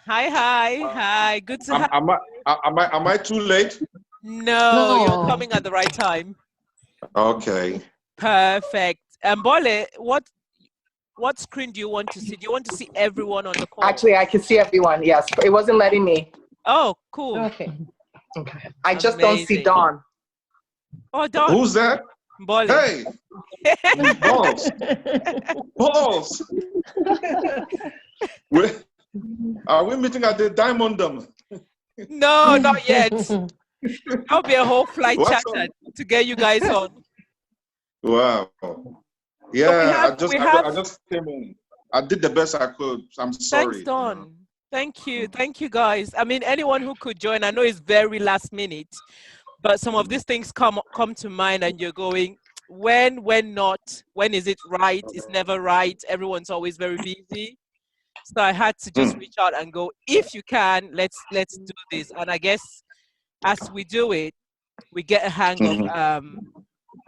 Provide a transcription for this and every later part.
Hi. Good to have Am I too late? No, you're coming at the right time. Okay. Perfect. Bole, what screen do you want to see? Do you want to see everyone on the call? Actually, I can see everyone. Yes, it wasn't letting me. Oh, cool. Okay. I just don't see Dawn. Oh, Dawn. Who's that? Bole. Hey. Balls. Balls. Are we meeting at the Diamond? No, not yet. That'll be a whole flight charter to get you guys on. Wow. Yeah, I just came in. I did the best I could. I'm sorry. Thanks, Dawn. Thank you guys. I mean, anyone who could join, I know it's very last minute, but some of these things come to mind and you're going, when not, when is it right? It's never right. Everyone's always very busy. So I had to just reach out and go, if you can, let's do this. And I guess as we do it, we get a hang of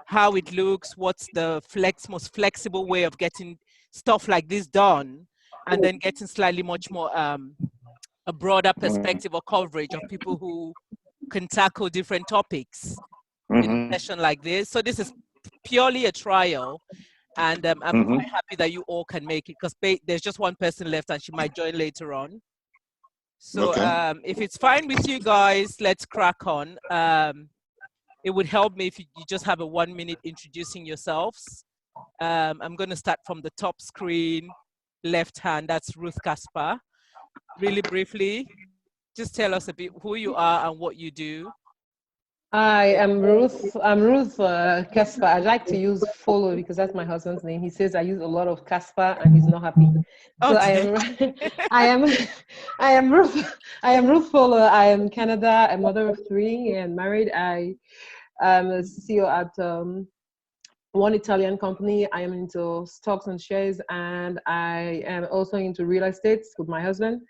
how it looks, what's the most flexible way of getting stuff like this done, and then getting slightly much more a broader perspective or coverage of people who can tackle different topics in a session like this. So this is purely a trial. And I'm quite happy that you all can make it, because there's just one person left and she might join later on. So if it's fine with you guys, let's crack on. It would help me if you just have a 1 minute introducing yourselves. I'm going to start from the top screen, left hand, that's Ruth Caspar. Really briefly, just tell us a bit who you are and what you do. Hi, I'm Ruth. I'm Ruth Caspar. I like to use follow because that's my husband's name. He says I use a lot of Caspar and he's not happy. So I am Ruth Follow. I am Canada, a mother of 3 and married. I am a CEO at one Italian company. I am into stocks and shares, and I am also into real estate with my husband.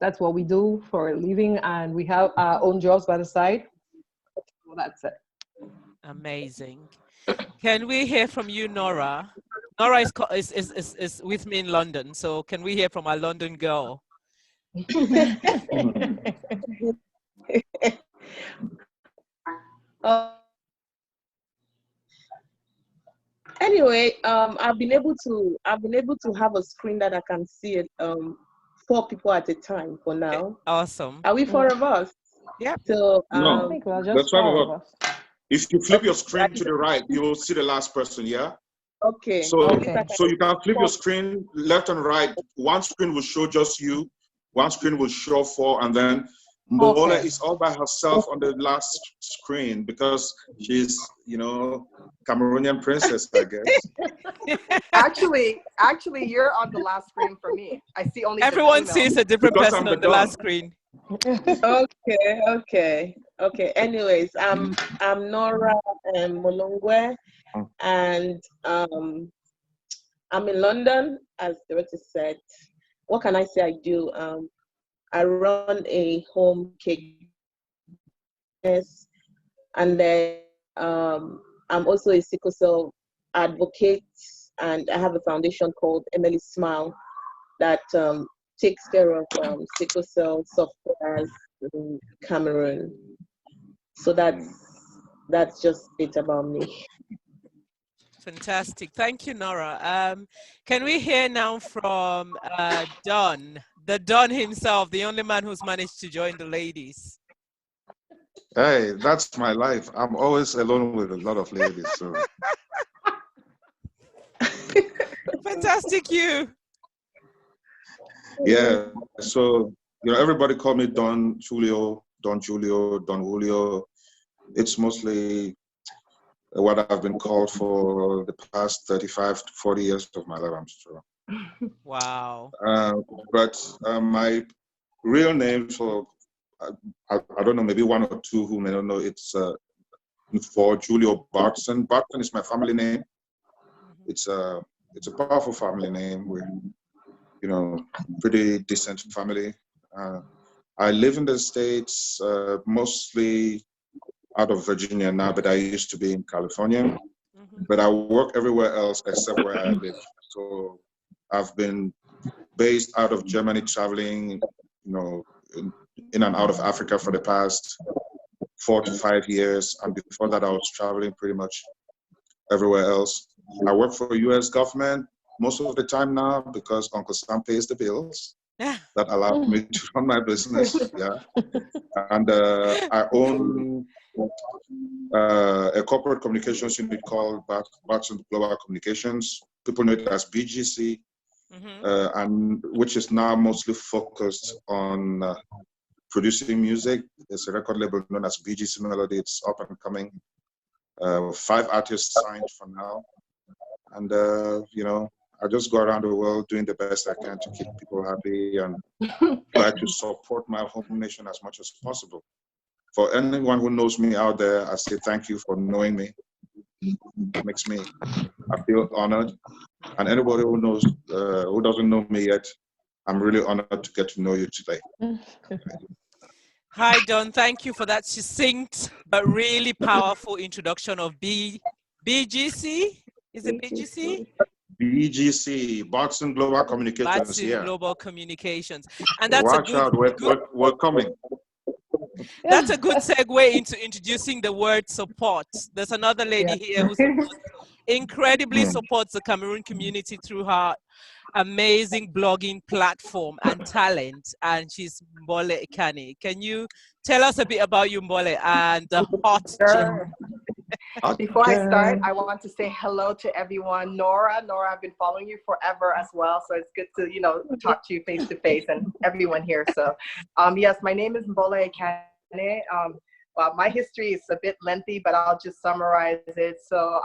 That's what we do for a living, and we have our own jobs by the side. Well, that's it. Amazing. Can we hear from you, Nora? Nora is with me in London, so can we hear from our London girl? Anyway, I've been able to have a screen that I can see it 4 people at a time for now. Okay. Awesome. Are we 4 of us? Yeah. So no, I think we're that's just 4 of us. If you flip your screen to the right, you will see the last person. Yeah. Okay. So you can flip your screen left and right. One screen will show just you. One screen will show 4, and then Mbola is all by herself on the last screen because she's, Cameroonian princess, I guess. Actually, you're on the last screen for me. I see only everyone sees a different person on the last screen. Okay. Anyways, I'm Nora Molongwe, and I'm in London, as Dorothy said. What can I say I do? I run a home cake business, and then I'm also a sickle cell advocate, and I have a foundation called Emily Smile that takes care of sickle cell sufferers in Cameroon. So that's just it about me. Fantastic. Thank you, Nora. Can we hear now from Don, the Don himself, the only man who's managed to join the ladies? Hey, that's my life. I'm always alone with a lot of ladies. So. Fantastic, you. Yeah. So, everybody call me Don Julio, Don Julio. It's mostly what I've been called for the past 35 to 40 years of my life, I'm sure. Wow. But my real name, so I don't know, maybe 1 or 2 who may not know, it's for Julio Barton. Barton is my family name. It's a powerful family name. We're, pretty decent family. I live in the States, mostly out of Virginia now, but I used to be in California. But I work everywhere else except where I live. So I've been based out of Germany, traveling, in and out of Africa for the past 4 to 5 years. And before that, I was traveling pretty much everywhere else. I work for the US government most of the time now because Uncle Sam pays the bills. That allowed me to run my business. Yeah. And I own a corporate communications unit called Batson Global Communications. People know it as BGC, and which is now mostly focused on producing music. There's a record label known as BGC Melody. It's up and coming. 5 artists signed for now. And, I just go around the world doing the best I can to keep people happy and try to support my home nation as much as possible. For anyone who knows me out there, I say thank you for knowing me. It makes me, I feel honored. And anybody who knows, who doesn't know me yet, I'm really honored to get to know you today. Hi, Don. Thank you for that succinct but really powerful introduction of BGC. Is it BGC? BGC, Batson Global Communications. Batson Global Communications. And that's Watch out, we're coming. That's a good segue into introducing the word support. There's another lady here who incredibly supports the Cameroon community through her amazing blogging platform and talent, and she's Mbole Ikane. Can you tell us a bit about you, Mbole, and the hot gem? Before I start, I want to say hello to everyone. Nora, I've been following you forever as well, so it's good to talk to you face to face and everyone here. So, yes, my name is Mbole Ikane. Well, my history is a bit lengthy, but I'll just summarize it. So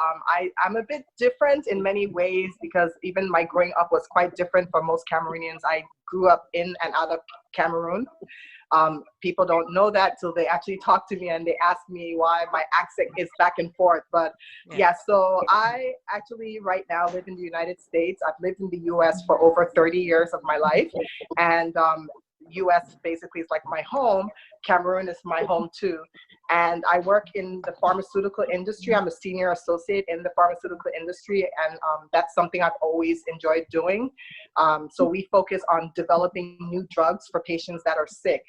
I'm a bit different in many ways because even my growing up was quite different from most Cameroonians. I grew up in and out of Cameroon. People don't know that till they actually talk to me and they ask me why my accent is back and forth. But yeah, so I actually right now live in the United States. I've lived in the US for over 30 years of my life. And US basically is like my home. Cameroon is my home too. And I work in the pharmaceutical industry. I'm a senior associate in the pharmaceutical industry, and that's something I've always enjoyed doing. So we focus on developing new drugs for patients that are sick.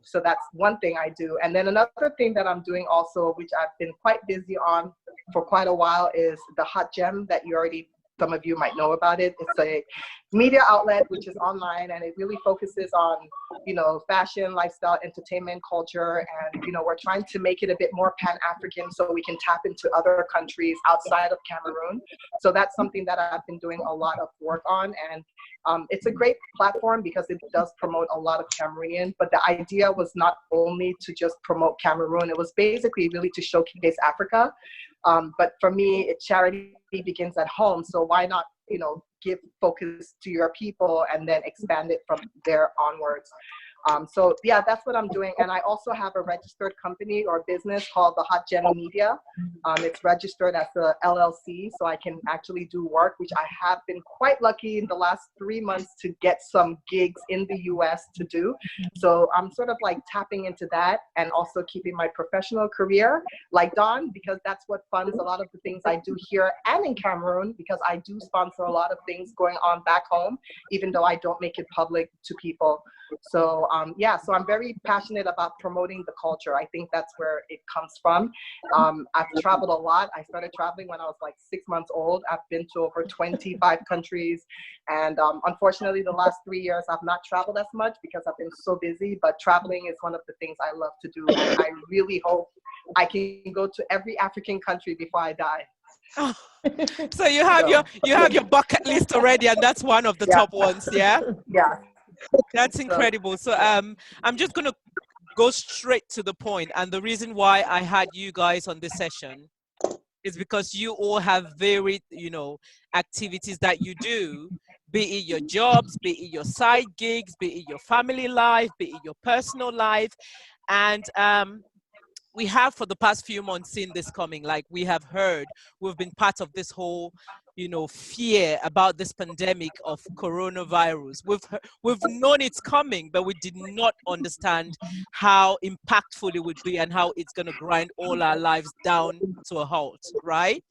So that's one thing I do. And then another thing that I'm doing also, which I've been quite busy on for quite a while, is the Hot Gem that some of you might know about it. It's a media outlet which is online, and it really focuses on, fashion, lifestyle, entertainment, culture, and we're trying to make it a bit more Pan-African so we can tap into other countries outside of Cameroon. So that's something that I've been doing a lot of work on, and it's a great platform because it does promote a lot of Cameroonian, but the idea was not only to just promote Cameroon, it was basically really to showcase Africa. But for me, charity begins at home. So why not, give focus to your people and then expand it from there onwards. So yeah, that's what I'm doing. And I also have a registered company or business called the Hot Gem Media. It's registered as a LLC, so I can actually do work, which I have been quite lucky in the last 3 months to get some gigs in the US to do. So I'm sort of like tapping into that and also keeping my professional career like Don, because that's what funds a lot of the things I do here and in Cameroon, because I do sponsor a lot of things going on back home, even though I don't make it public to people. So yeah, so I'm very passionate about promoting the culture. I think that's where it comes from. I've traveled a lot. I started traveling when I was like 6 months old. I've been to over 25 countries. And unfortunately, the last 3 years, I've not traveled as much because I've been so busy. But traveling is one of the things I love to do. And I really hope I can go to every African country before I die. Oh. So you have your bucket list already, and that's one of the top ones, yeah? Yeah. That's incredible. So I'm just going to go straight to the point. And the reason why I had you guys on this session is because you all have varied, activities that you do, be it your jobs, be it your side gigs, be it your family life, be it your personal life. And we have for the past few months seen this coming. Like we have heard, we've been part of this whole fear about this pandemic of coronavirus. We've known it's coming, but we did not understand how impactful it would be and how it's going to grind all our lives down to a halt, right?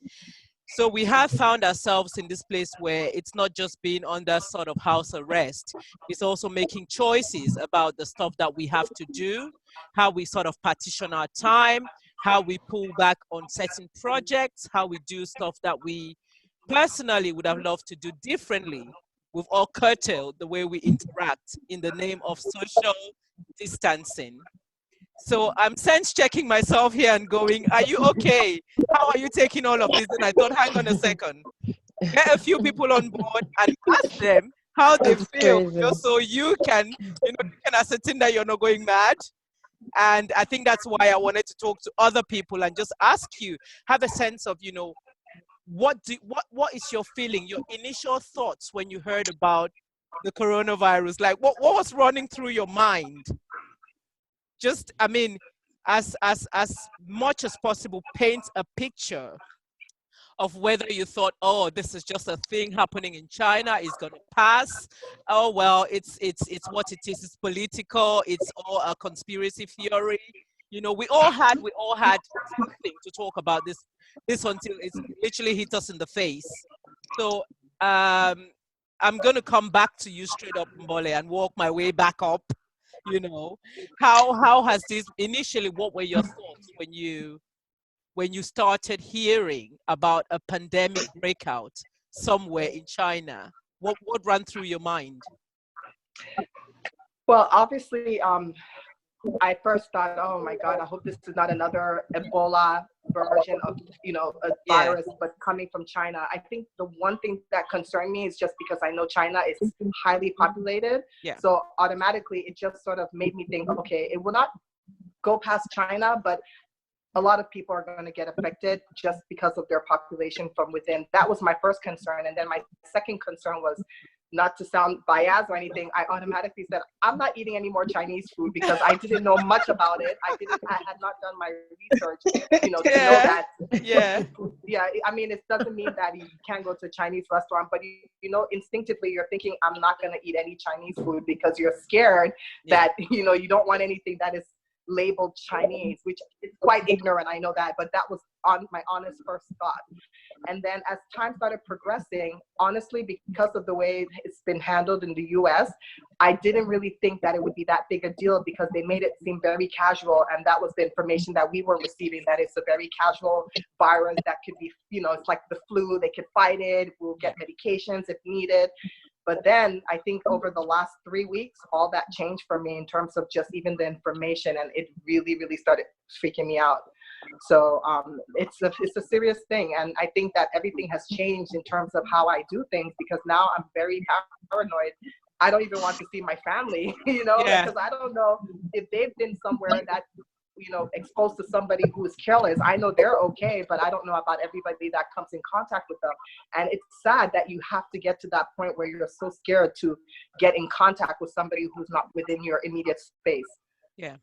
So we have found ourselves in this place where it's not just being under sort of house arrest, it's also making choices about the stuff that we have to do, how we sort of partition our time, how we pull back on certain projects, how we do stuff that we personally would have loved to do differently. We've all curtailed the way we interact in the name of social distancing. So I'm sense checking myself here and going, are you okay? How are you taking all of this? And I thought, hang on a second. Get a few people on board and ask them how they It's feel, crazy. just so you can ascertain that you're not going mad. And I think that's why I wanted to talk to other people and just ask you, have a sense of, what is your feeling, your initial thoughts when you heard about the coronavirus? Like, what was running through your mind? Just, I mean, as much as possible, paint a picture of whether you thought, oh, this is just a thing happening in China, it's going to pass. Oh, well, it's what it is. It's political. It's all a conspiracy theory. We all had something to talk about this until it's literally hit us in the face. So I'm going to come back to you straight up, Mbole, and walk my way back up. How has this initially? What were your thoughts when you started hearing about a pandemic breakout somewhere in China? What ran through your mind? Well, obviously, I first thought, oh my God, I hope this is not another Ebola version of, a virus, but coming from China. I think the one thing that concerned me is just because I know China is highly populated. Yeah. So automatically it just sort of made me think, okay, it will not go past China, but a lot of people are going to get affected just because of their population from within. That was my first concern. And then my second concern was, not to sound biased or anything, I automatically said, I'm not eating any more Chinese food because I didn't know much about it. I had not done my research, to know that. Yeah. Yeah, I mean, it doesn't mean that you can't go to a Chinese restaurant, but instinctively you're thinking, I'm not going to eat any Chinese food because you're scared that, you don't want anything that is labeled Chinese, which is quite ignorant, I know that, but that was on my honest first thought. And then as time started progressing, honestly, because of the way it's been handled in the US, I didn't really think that it would be that big a deal because they made it seem very casual. And that was the information that we were receiving, that it's a very casual virus that could be, it's like the flu, they could fight it, we'll get medications if needed. But then I think over the last 3 weeks, all that changed for me in terms of just even the information, and it really, really started freaking me out. So it's a serious thing. And I think that everything has changed in terms of how I do things, because now I'm very paranoid. I don't even want to see my family, because I don't know if they've been somewhere that, exposed to somebody who is careless. I know they're okay, but I don't know about everybody that comes in contact with them. And it's sad that you have to get to that point where you're so scared to get in contact with somebody who's not within your immediate space. Yeah.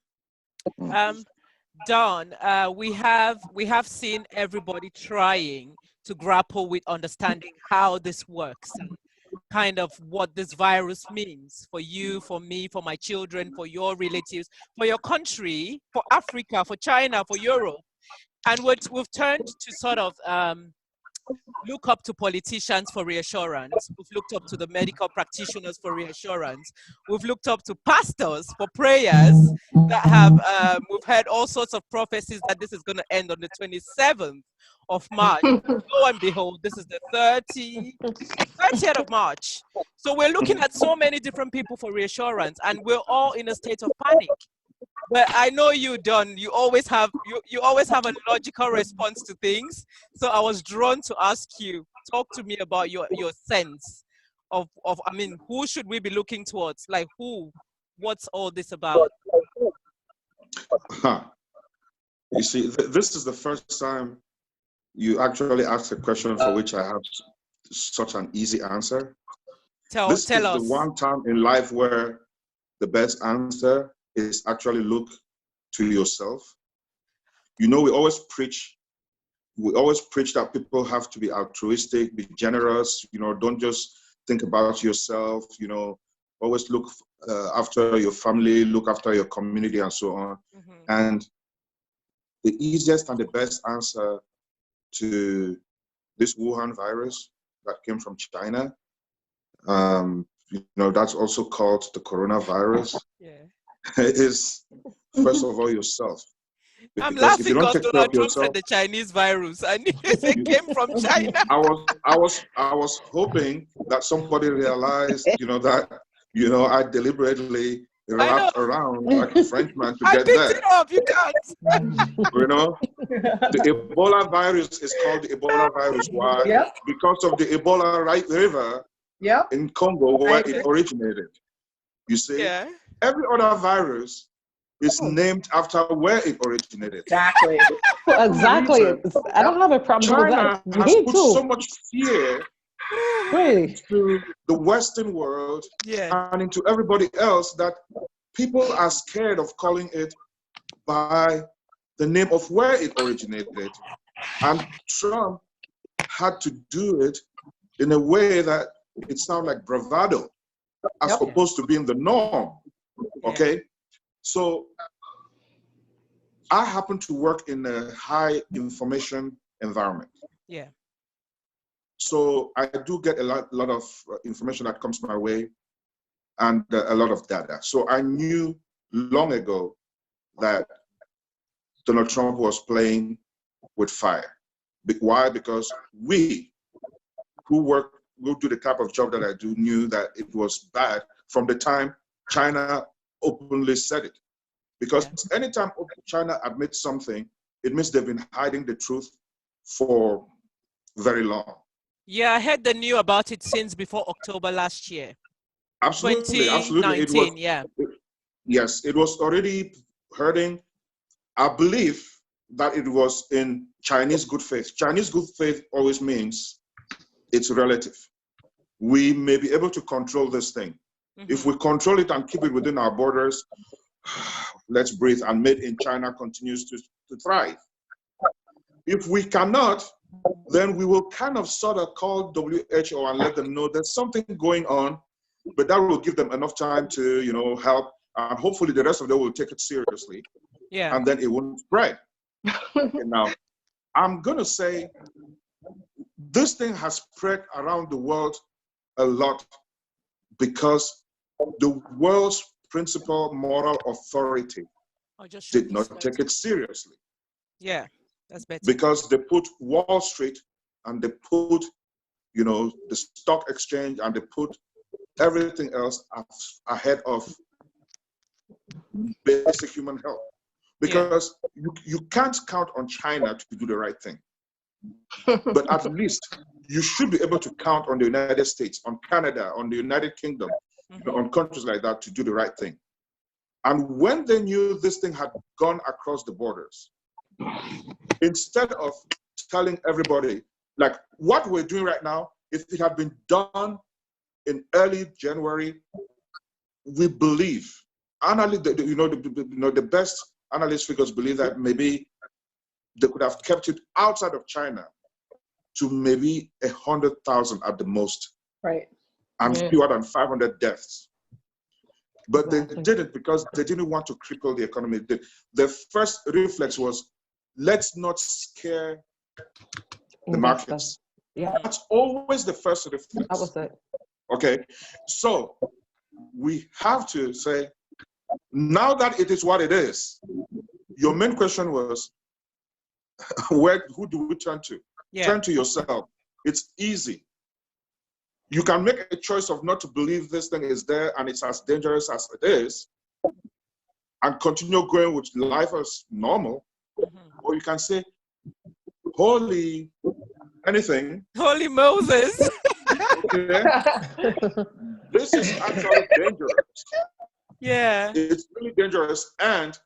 Dawn, we have seen everybody trying to grapple with understanding how this works and kind of what this virus means for you, for me, for my children, for your relatives, for your country, for Africa, for China, for Europe. And we've turned to sort of look up to politicians for reassurance. We've looked up to the medical practitioners for reassurance. We've looked up to pastors for prayers that have, we've heard all sorts of prophecies that this is going to end on the 27th of March. Lo and behold, this is the 30th of March. So we're looking at so many different people for reassurance, and we're all in a state of panic. But I know you, Don, you always have a logical response to things. So I was drawn to ask you, talk to me about your sense of I mean, who should we be looking towards? Like what's all this about? You see, this is the first time you actually asked a question for which I have such an easy answer. Tell us. This is the one time in life where the best answer is actually look to yourself. We always preach that people have to be altruistic, be generous, don't just think about yourself, always look after your family, look after your community, and so on. And the easiest and the best answer to this Wuhan virus that came from China. You know, that's also called the coronavirus. Yeah. Is first of all yourself. I'm Because if you laughing don't because take care of Donald Trump said yourself, the Chinese virus. I knew it came from China. I was hoping that somebody realized, you know, that, you know, I deliberately I know. wrapped around like a Frenchman to I get picked there. it up. You can't. You know, the Ebola virus is called the Ebola virus. Why? Yep. Because of the Ebola River Yep. in Congo where it originated. You see, Yeah. every other virus is named after where it originated. Exactly. Exactly. I don't have a problem with China that. has Me put too. so much fear Really? to the Western world Yeah. and into everybody else that people are scared of calling it by the name of where it originated. And Trump had to do it in a way that it sounded like bravado as opposed to being the norm. Okay? So I happen to work in a high information environment. Yeah. So I do get a lot of information that comes my way and a lot of data. So I knew long ago that Donald Trump was playing with fire. Why? Because we who do the type of job that I do knew that it was bad from the time China openly said it. Because anytime China admits something, it means they've been hiding the truth for very long. Yeah, I heard the news about it since before October last year. Absolutely, absolutely. It was, 2019, yes, it was already hurting. I believe that it was in Chinese good faith. Chinese good faith always means it's relative. We may be able to control this thing. If we control it and keep it within our borders, let's breathe, and made in China continues to thrive. If we cannot, then we will kind of sort of call WHO and let them know there's something going on, but that will give them enough time to, you know, help, and hopefully the rest of them will take it seriously. Yeah. And then it won't spread. Okay, now, I'm gonna say this thing has spread around the world a lot because the world's principal moral authority did not take it seriously. Yeah, that's better. Because they put Wall Street and they put, you know, the stock exchange and they put everything else ahead of basic human health. Because you can't count on China to do the right thing. But at least you should be able to count on the United States, on Canada, on the United Kingdom, you know, on countries like that to do the right thing. And when they knew this thing had gone across the borders, instead of telling everybody, like what we're doing right now, if it had been done in early January, we believe, the best analyst figures believe that maybe they could have kept it outside of China to maybe 100,000 at the most. Right. And fewer than 500 deaths. But they didn't because they didn't want to cripple the economy. The first reflex was, let's not scare the markets. Yeah. That's always the first reflex. That was it. Okay. So we have to say, now that it is what it is, your main question was, who do we turn to? Yeah. Turn to yourself. It's easy. You can make a choice of not to believe this thing is there and it's as dangerous as it is and continue going with life as normal. Or you can say, holy anything. Holy Moses. Okay. This is actually dangerous. Yeah. It's really dangerous. And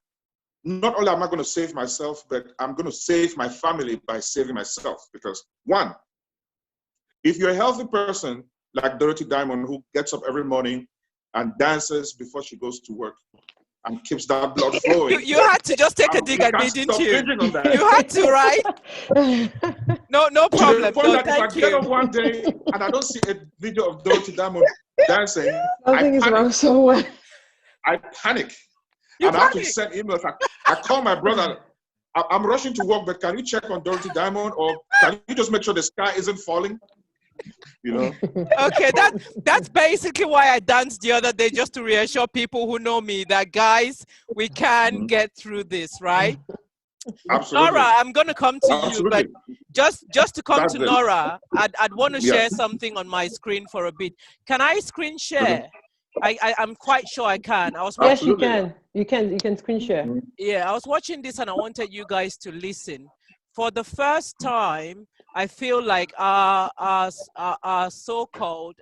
not only am I going to save myself, but I'm going to save my family by saving myself. Because one, if you're a healthy person, like DorothyDiamond, who gets up every morning and dances before she goes to work and keeps that blood flowing. You had to just take a dig at me, didn't you? You had to, right? No problem. To the point that if I get up one day and I don't see a video of DorothyDiamond dancing, something is wrong somewhere. I panic. And I have to send emails. I call my brother. I'm rushing to work, but can you check on DorothyDiamond, or can you just make sure the sky isn't falling? You know? Okay, that's basically why I danced the other day, just to reassure people who know me that, guys, we can get through this, right? Absolutely. Nora, I'm going to come to you, but just to come That's to it. Nora, I'd want to Yeah. share something on my screen for a bit. Can I screen share? I'm quite sure I can. I was Yes, Absolutely. you can screen share. Yeah, I was watching this and I wanted you guys to listen. For the first time, I feel like our so-called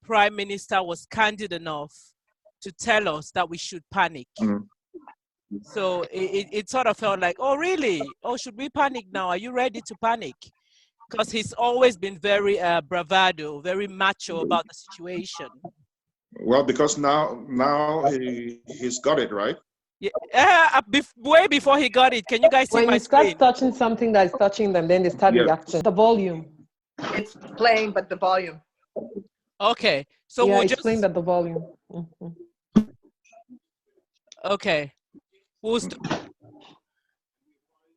Prime Minister was candid enough to tell us that we should panic. So it sort of felt like, oh, really? Oh, should we panic now? Are you ready to panic? Because he's always been very bravado, very macho about the situation. Well, because now he's got it, right? Yeah, way before he got it. Can you guys see When my you start screen? touching something that is touching them, then they start reacting. The volume. It's playing, but the volume. Okay, so yeah, we'll it's just playing at the volume. okay.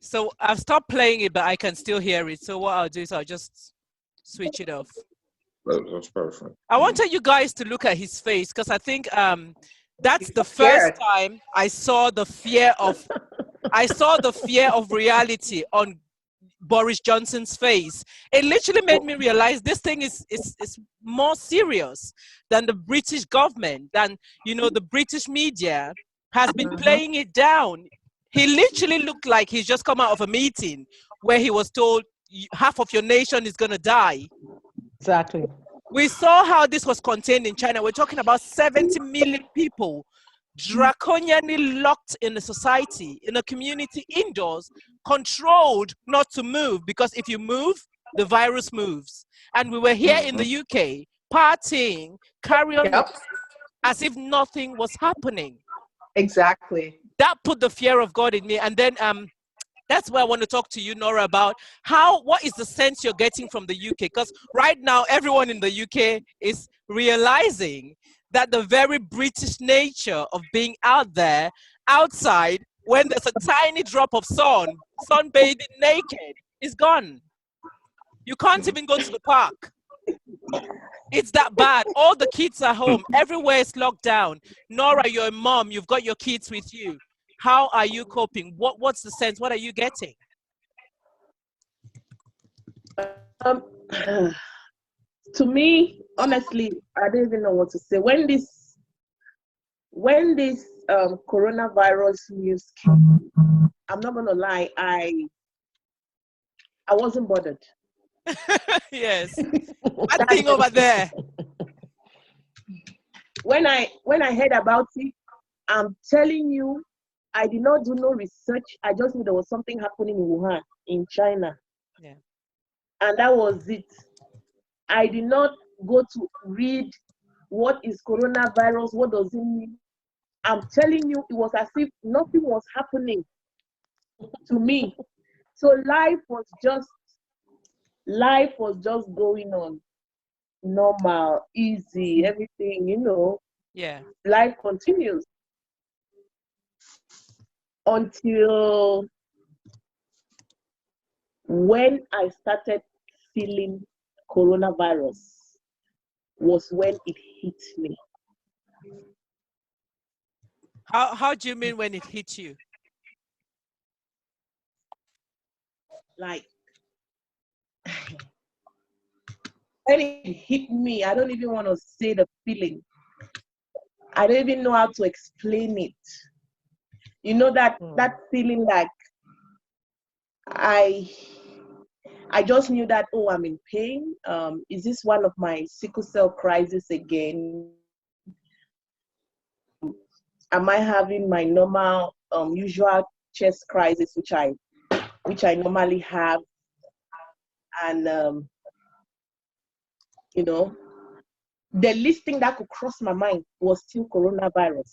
So I've stopped playing it, but I can still hear it. So what I'll do is I'll just switch it off. That's perfect. I wanted you guys to look at his face, because I think that's the first time I saw the fear of reality on Boris Johnson's face. It literally made me realize this thing is more serious than the British government, than, you know, the British media has been playing it down. He literally looked like he's just come out of a meeting where he was told half of your nation is going to die. Exactly. We saw how this was contained in China. We're talking about 70 million people draconianly locked in a society, in a community, indoors, controlled not to move, because if you move, the virus moves. And we were here in the UK, partying, carrying on as if nothing was happening. Exactly. That put the fear of God in me. And then that's where I want to talk to you, Nora, about what is the sense you're getting from the UK? Because right now, everyone in the UK is realizing that the very British nature of being out there, outside, when there's a tiny drop of sunbathing naked, is gone. You can't even go to the park. It's that bad. All the kids are home. Everywhere is locked down. Nora, you're a mom. You've got your kids with you. How are you coping? What's the sense? What are you getting? To me, honestly, I don't even know what to say. When this coronavirus news came, I'm not gonna lie, I wasn't bothered. Yes, that thing over there. When I heard about it, I'm telling you, I did not do no research. I just knew there was something happening in Wuhan, in China. Yeah. And that was it. I did not go to read what is coronavirus, what does it mean. I'm telling you, it was as if nothing was happening to me. So life was just going on normal, easy, everything, you know. Yeah. Life continues until when I started feeling coronavirus was when it hit me. How do you mean when it hit you? Like, when it hit me, I don't even want to say the feeling. I don't even know how to explain it. You know, that feeling like I just knew that, oh, I'm in pain. Is this one of my sickle cell crisis again? Am I having my normal, usual chest crisis, which I normally have? And you know, the least thing that could cross my mind was still coronavirus.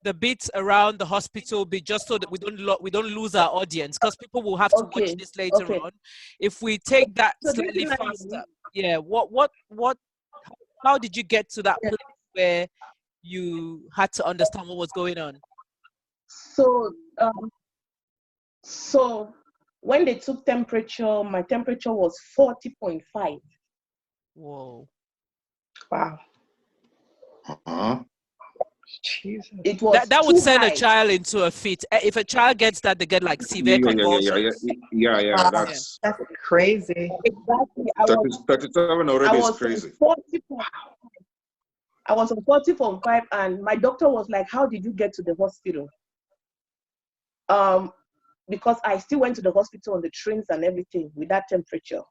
The bits around the hospital be just so that we don't lose our audience, because people will have to watch this later on. If we take that slightly faster, yeah. How did you get to that place where you had to understand what was going on? So when they took temperature, my temperature was 40.5. Whoa. Wow. Jesus. It was that would send high. a child into a fit. If a child gets that, they get like severe convulsions. Yeah. That's crazy. Exactly. 37 already is crazy. I was on 40.5, and my doctor was like, "How did you get to the hospital?" Because I still went to the hospital on the trains and everything with that temperature.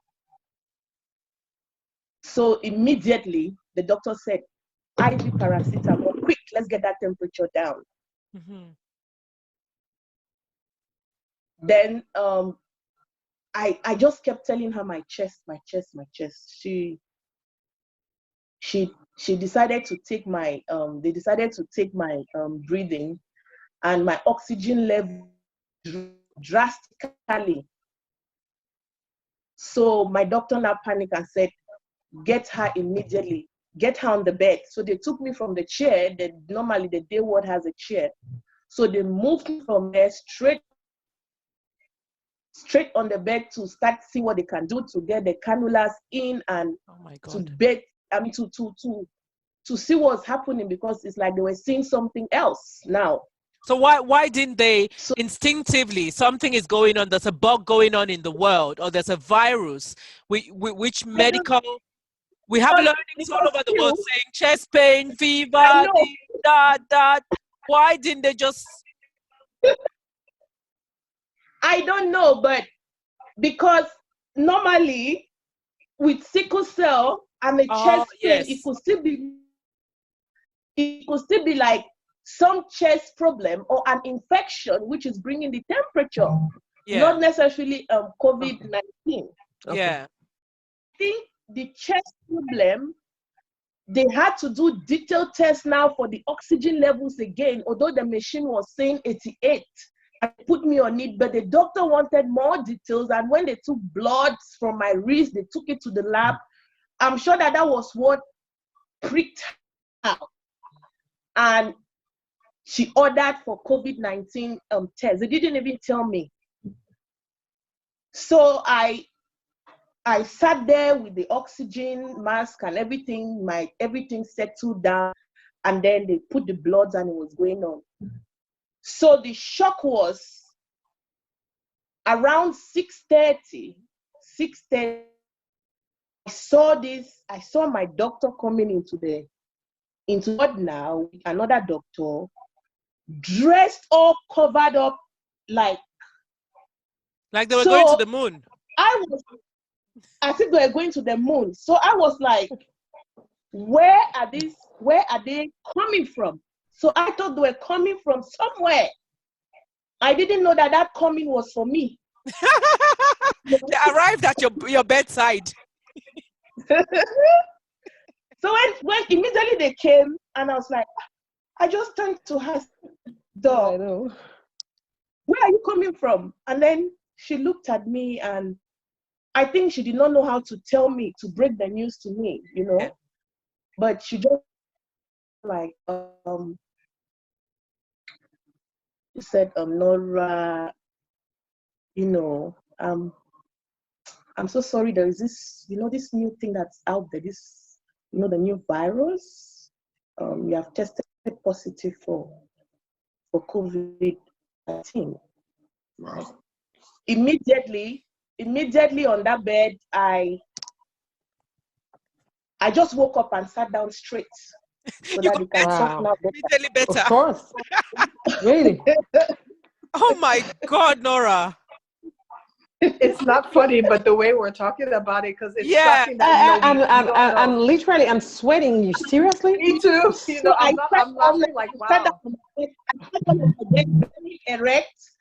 So immediately the doctor said, "IV paracetamol, quick, let's get that temperature down." Then I just kept telling her my chest. She decided to take my they decided to take my breathing, and my oxygen level drastically. So my doctor now panicked and said, "Get her immediately, get her on the bed." So they took me from the chair. Normally the day ward has a chair. So they moved me from there straight on the bed to start see what they can do to get the cannulas in and to bed. I mean to see what's happening, because it's like they were seeing something else now. So why didn't they instinctively, something is going on, there's a bug going on in the world, or there's a virus, which medical, we have learnings all over the world saying chest pain, fever, that. Why didn't they just? I don't know, but because normally with sickle cell and the chest pain, it could still be like some chest problem or an infection which is bringing the temperature, not necessarily COVID-19. Yeah. I think the chest problem, they had to do detailed tests now for the oxygen levels again, although the machine was saying 88 and put me on it, but the doctor wanted more details, and when they took blood from my wrist, they took it to the lab. I'm sure that was what pricked her, and she ordered for COVID-19 tests. They didn't even tell me. So I sat there with the oxygen mask and everything, everything settled down, and then they put the bloods and it was going on. So the shock was around 6:30. I saw my doctor coming into what now, another doctor, dressed up, covered up, like they were going to the moon. I think they were going to the moon. So I was like, where are they coming from? So I thought they were coming from somewhere. I didn't know that coming was for me. They arrived at your bedside. So when immediately they came, and I was like, I just turned to her, "Dog, where are you coming from?" And then she looked at me, and I think she did not know how to tell me, to break the news to me, but she just like, she said, "Nora, I'm so sorry. There is this, this new thing that's out there, this, the new virus. You have tested positive for COVID-19. Wow. Immediately on that bed, I just woke up and sat down straight so that you can talk now better. Of course. Really? Oh my God, Nora. It's not funny, but the way we're talking about it, because it's shocking that I'm literally, I'm sweating. You seriously? Me too. So I'm laughing like, wow. Very erect,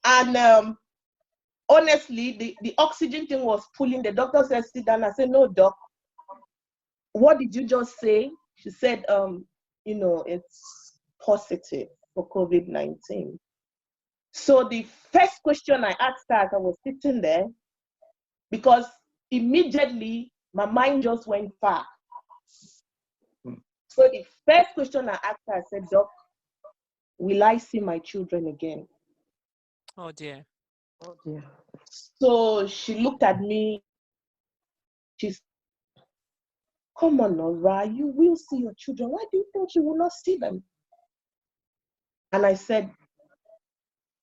and honestly, the oxygen thing was pulling. The doctor said, "Sit down." I said, "No, doc. What did you just say?" She said, "It's positive for COVID-19. So the first question I asked her as I was sitting there, because immediately my mind just went far. So the first question I asked her, I said, "Doc, will I see my children again? Oh dear. Oh dear. So she looked at me. She said, come on, Nora, you will see your children. Why do you think you will not see them? And I said,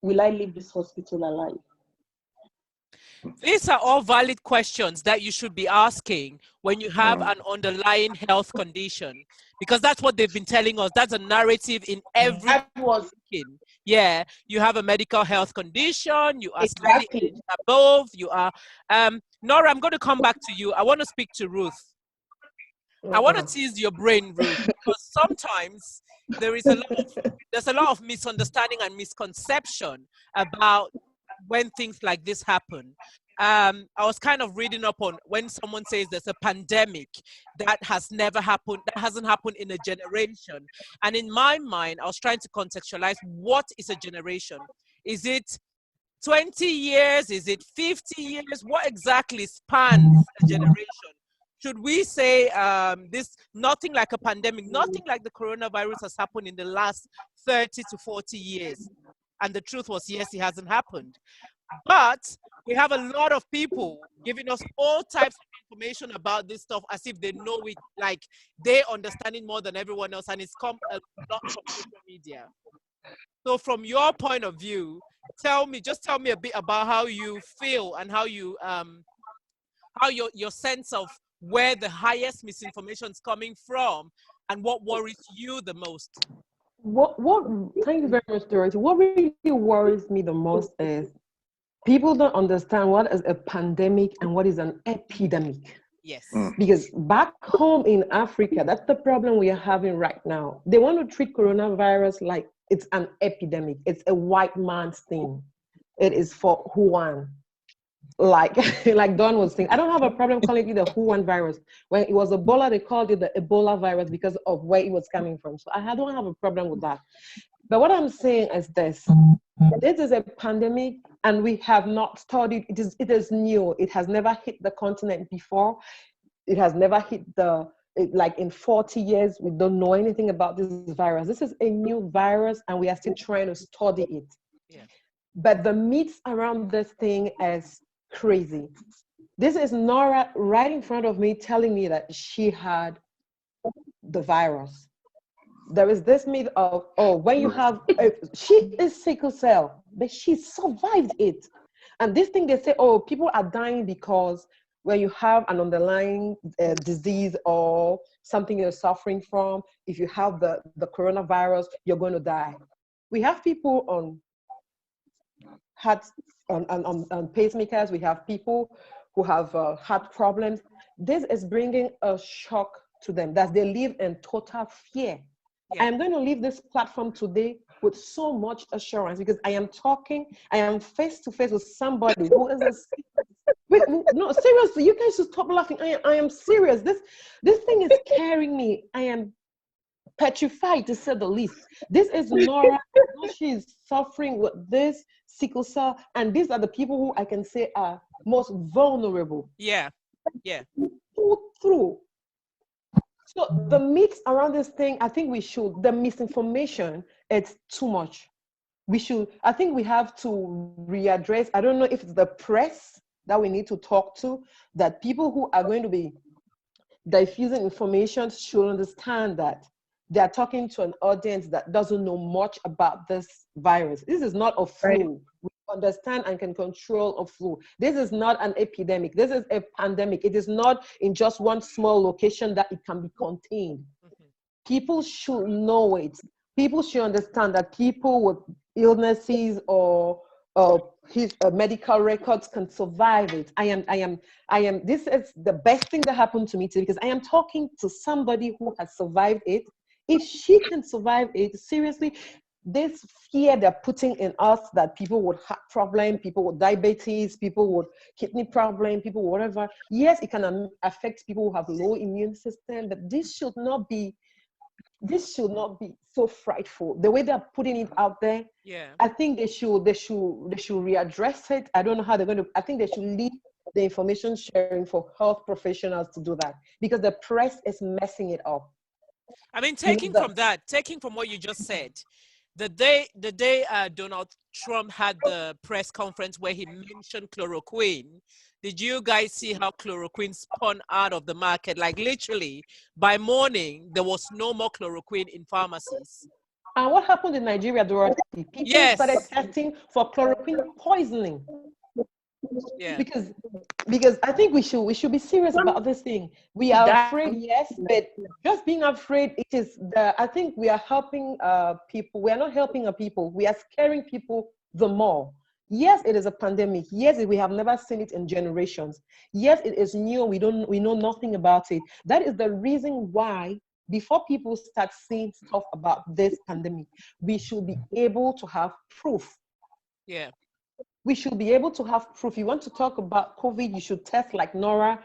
will I leave this hospital alive? These are all valid questions that you should be asking when you have an underlying health condition, because that's what they've been telling us. That's a narrative in every That was yeah, you have a medical health condition, you are slightly exactly. aged above, you are Nora, I'm going to come back to you. I want to speak to Ruth. I want to tease your brain, Ruth, because sometimes there's a lot of misunderstanding and misconception about when things like this happen. I was kind of reading up on when someone says there's a pandemic that has never happened, that hasn't happened in a generation. And in my mind, I was trying to contextualize what is a generation. Is it 20 years? Is it 50 years? What exactly spans a generation? Should we say this, nothing like a pandemic, nothing like the coronavirus has happened in the last 30 to 40 years? And the truth was, yes, it hasn't happened. But we have a lot of people giving us all types of information about this stuff as if they know it, like they understand it more than everyone else, and it's come a lot from social media. So from your point of view, just tell me a bit about how you feel and how you how your sense of where the highest misinformation is coming from and what worries you the most. Thank you very much, Dorothy. What really worries me the most is people don't understand what is a pandemic and what is an epidemic. Yes. Because back home in Africa, that's the problem we are having right now. They want to treat coronavirus like it's an epidemic. It's a white man's thing. It is for Wuhan. Like Don was saying, I don't have a problem calling it the Wuhan virus. When it was Ebola, they called it the Ebola virus because of where it was coming from. So I don't have a problem with that. But what I'm saying is this. This is a pandemic and we have not studied. It is new. It has never hit the continent before. It has never hit like in 40 years, we don't know anything about this virus. This is a new virus and we are still trying to study it. Yeah. But the myths around this thing is crazy. This is Nora right in front of me telling me that she had the virus. There is this myth of, when you have, she is sickle cell, but she survived it. And this thing they say, people are dying because when you have an underlying disease or something you're suffering from, if you have the coronavirus, you're going to die. We have people on pacemakers. We have people who have heart problems. This is bringing a shock to them that they live in total fear. Yeah. I'm going to leave this platform today with so much assurance because I am face to face with somebody who is no, seriously, you guys should stop laughing. I am serious. This thing is scaring me. I am petrified, to say the least. This is Nora. She is suffering with this sickle cell, and these are the people who I can say are most vulnerable. Yeah. Through. So the myths around this thing, I think the misinformation, it's too much. I think we have to readdress, I don't know if it's the press that we need to talk to, that people who are going to be diffusing information should understand that they are talking to an audience that doesn't know much about this virus. This is not a flu. Right. We understand and can control a flu. This is not an epidemic. This is a pandemic. It is not in just one small location that it can be contained. Mm-hmm. People should know it. People should understand that people with illnesses or medical records can survive it. This is the best thing that happened to me today because I am talking to somebody who has survived it. If she can survive it, seriously, this fear they're putting in us that people with heart problem, people with diabetes, people with kidney problem, people whatever, yes, it can affect people who have low immune system, but this should not be so frightful. The way they're putting it out there, yeah, I think they should readdress it. I don't know how they're going to. I think they should leave the information sharing for health professionals to do that because the press is messing it up. I mean, taking from what you just said, The day Donald Trump had the press conference where he mentioned chloroquine, did you guys see how chloroquine spun out of the market? Like literally, by morning, there was no more chloroquine in pharmacies. And what happened in Nigeria, Dorothy? People started Yes. testing for chloroquine poisoning. Yeah. Because I think we should be serious about this thing. We are afraid, yes, but just being afraid, I think we are helping people. We are not helping our people. We are scaring people the more. Yes, it is a pandemic. Yes, we have never seen it in generations. Yes, it is new. We know nothing about it. That is the reason why, before people start saying stuff about this pandemic, we should be able to have proof. Yeah. We should be able to have proof. You want to talk about COVID, you should test like Nora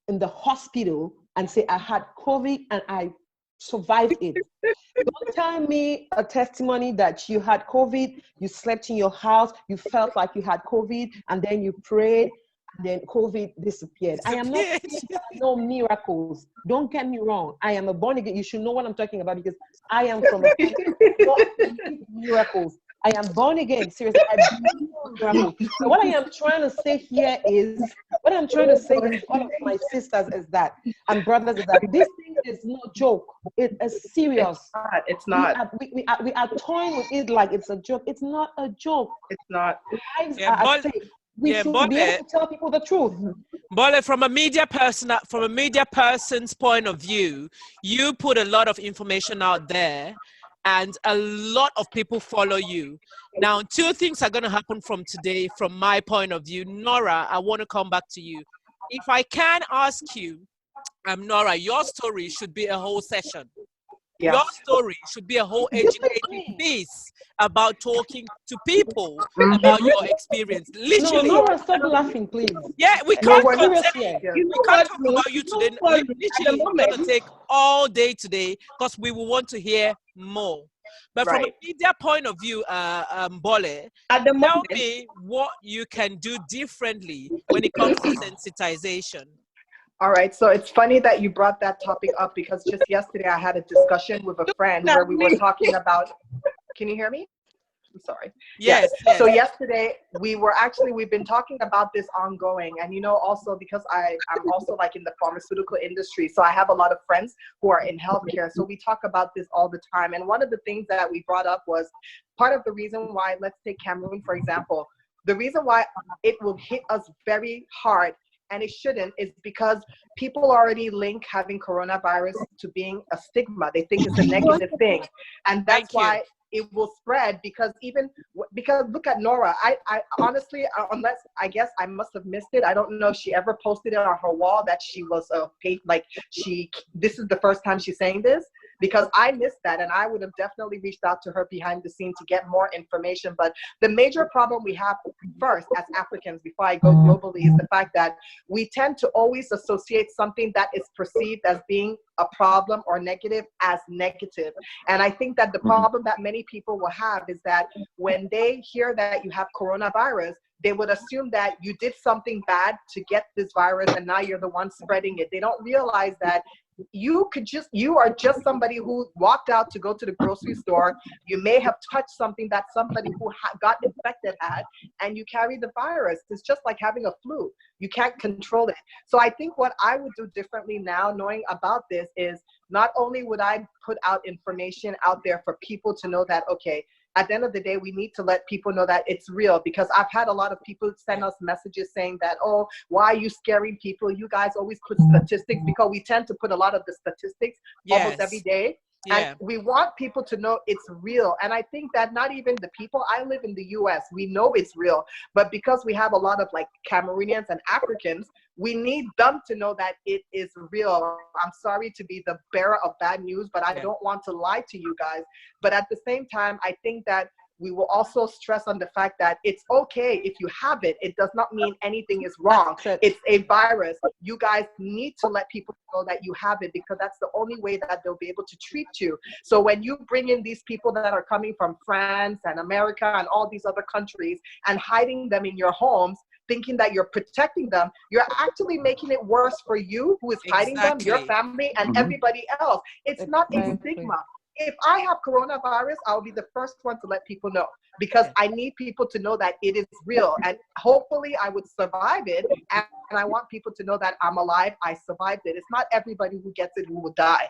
in the hospital and say, I had COVID and I survived it. Don't tell me a testimony that you had COVID, you slept in your house, you felt like you had COVID, and then you prayed, and then COVID disappeared. I am not saying no miracles. Don't get me wrong. I am a born again. You should know what I'm talking about because I am from a miracles. I am born again. Seriously, I believe in miracles. So what I am trying to say here is, what I'm trying to say to all of my sisters is that, and brothers, is that this thing is no joke. It is serious. It's not. We are toying with it like it's a joke. It's not a joke. It's not. Lives are at stake. We should be able to tell people the truth. But from a media person's point of view, you put a lot of information out there, and a lot of people follow you. Now, two things are going to happen from today, from my point of view. Nora, I want to come back to you. If I can ask you, Nora, your story should be a whole session. Yeah. Your story should be a whole educating piece about talking to people about your experience. Literally. No, Nora, stop laughing, please. Yeah, we can't talk about you today. Literally, it's going to take all day today because we will want to hear more. But from a media point of view, Bole, tell me what you can do differently when it comes to sensitization. All right, so it's funny that you brought that topic up because just yesterday I had a discussion with a friend where we were talking about, can you hear me? I'm sorry. Yes. So yesterday we've been talking about this ongoing, and also because I'm also like in the pharmaceutical industry, so I have a lot of friends who are in healthcare, so we talk about this all the time. And one of the things that we brought up was part of the reason why, let's take Cameroon for example, the reason why it will hit us very hard, and it shouldn't, is because people already link having coronavirus to being a stigma. They think it's a negative thing. And that's why it will spread, because look at Nora. I honestly, unless, I guess I must have missed it. I don't know if she ever posted it on her wall that she was this is the first time she's saying this, because I missed that, and I would have definitely reached out to her behind the scenes to get more information. But the major problem we have first as Africans, before I go globally, is the fact that we tend to always associate something that is perceived as being a problem or negative as negative. And I think that the problem that many people will have is that when they hear that you have coronavirus, they would assume that you did something bad to get this virus and now you're the one spreading it. They don't realize that you are just somebody who walked out to go to the grocery store. You may have touched something that somebody who got infected had, and you carry the virus. It's just like having a flu. You can't control it. So I think what I would do differently now, knowing about this, is not only would I put out information out there for people to know that, okay, at the end of the day, we need to let people know that it's real, because I've had a lot of people send us messages saying that, oh, why are you scaring people? You guys always put statistics, because we tend to put a lot of the statistics almost every day. And we want people to know it's real. And I think that not even the people, I live in the US, we know it's real, but because we have a lot of like Cameroonians and Africans, we need them to know that it is real. I'm sorry to be the bearer of bad news, but I don't want to lie to you guys. But at the same time, I think that we will also stress on the fact that it's okay if you have it. It does not mean anything is wrong. It's a virus. You guys need to let people know that you have it, because that's the only way that they'll be able to treat you. So when you bring in these people that are coming from France and America and all these other countries and hiding them in your homes, thinking that you're protecting them, you're actually making it worse for you who is hiding them, your family, and everybody else. It's not a stigma. if I have coronavirus, I'll be the first one to let people know, because I need people to know that it is real, and hopefully I would survive it. And I want people to know that I'm alive. I survived it. It's not everybody who gets it who will die.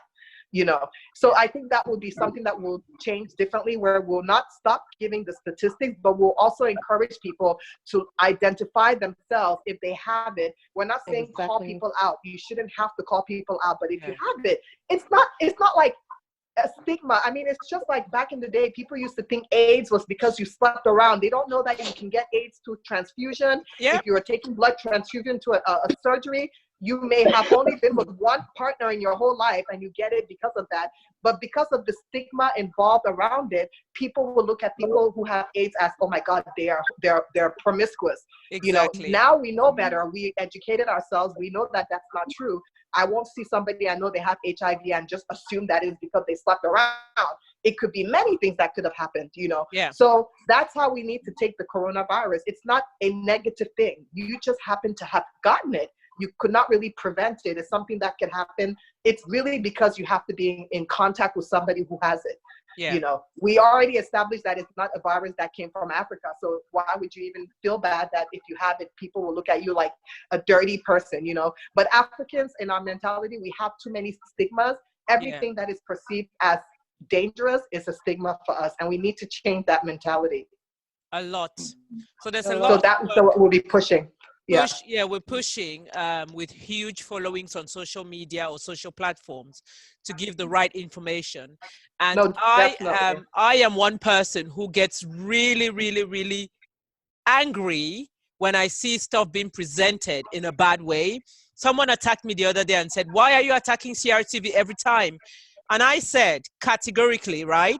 You know, so I think that will be something that will change differently, where we'll not stop giving the statistics, but we'll also encourage people to identify themselves if they have it. We're not saying call people out. You shouldn't have to call people out, but if you have it, it's not like a stigma. I mean, it's just like back in the day, people used to think AIDS was because you slept around. They don't know that you can get AIDS through transfusion. If you are taking blood transfusion to a surgery, you may have only been with one partner in your whole life and you get it because of that. But because of the stigma involved around it, people will look at people who have AIDS as, oh my God, they're promiscuous. Exactly. You know, now we know better. We educated ourselves. We know that that's not true. I won't see somebody I know they have HIV and just assume that is because they slept around. It could be many things that could have happened, you know. So that's how we need to take the coronavirus. It's not a negative thing. You just happen to have gotten it. You could not really prevent it. It's something that can happen. It's really because you have to be in contact with somebody who has it. You know, we already established that it's not a virus that came from Africa. So why would you even feel bad that if you have it, people will look at you like a dirty person, you know? But Africans, in our mentality, we have too many stigmas. Everything that is perceived as dangerous is a stigma for us. And we need to change that mentality. A lot. So there's a lot. So what we'll be pushing. We're pushing with huge followings on social media or social platforms to give the right information. And I am one person who gets really, really, really angry when I see stuff being presented in a bad way. Someone attacked me the other day and said, why are you attacking CRTV every time? And I said categorically, right?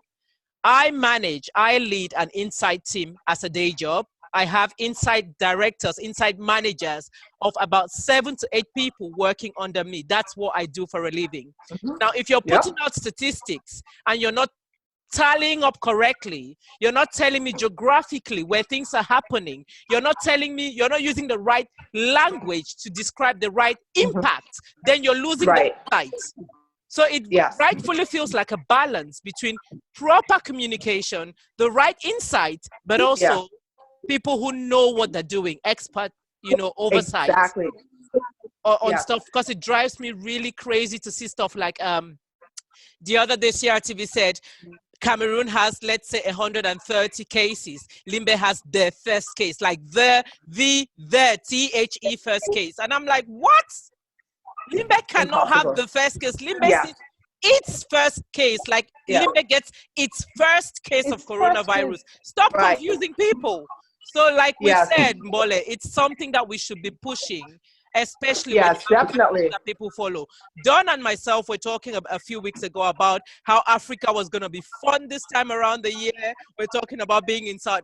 I lead an inside team as a day job. I have inside directors, inside managers of about 7 to 8 people working under me. That's what I do for a living. Now, if you're putting out statistics and you're not tallying up correctly, you're not telling me geographically where things are happening, you're not telling me, you're not using the right language to describe the right impact, then you're losing the insight. So it rightfully feels like a balance between proper communication, the right insight, but also people who know what they're doing, expert, you know, oversight on stuff, because it drives me really crazy to see stuff like the other day CRTV said Cameroon has, let's say, 130 cases. Limbe has their first case, like the THE first case. And I'm like, what? Limbe cannot have the first case. Limbe sees its first case, like Limbe gets its first case of coronavirus. Stop confusing people. So like we said, Mbole, it's something that we should be pushing, especially when that people follow. Don and myself were talking a few weeks ago about how Africa was going to be fun this time around the year. We're talking about being in South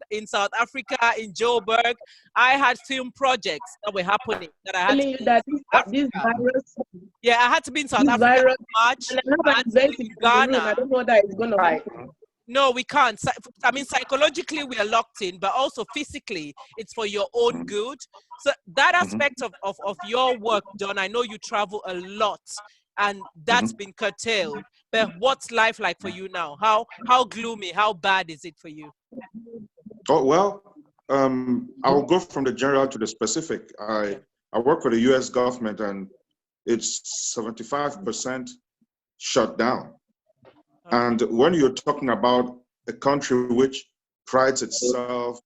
Africa, in Joburg. I had film projects that were happening that I had to be in Africa. I had to be in South Africa in March. I had to be in Ghana. I don't know that it's going to happen. No, we can't. I mean, psychologically, we are locked in, but also physically, it's for your own good. So that aspect of your work, Don, I know you travel a lot, and that's been curtailed. But what's life like for you now? How gloomy, how bad is it for you? Oh, well, I'll go from the general to the specific. I work for the US government, and it's 75% shut down. And when you're talking about a country which prides itself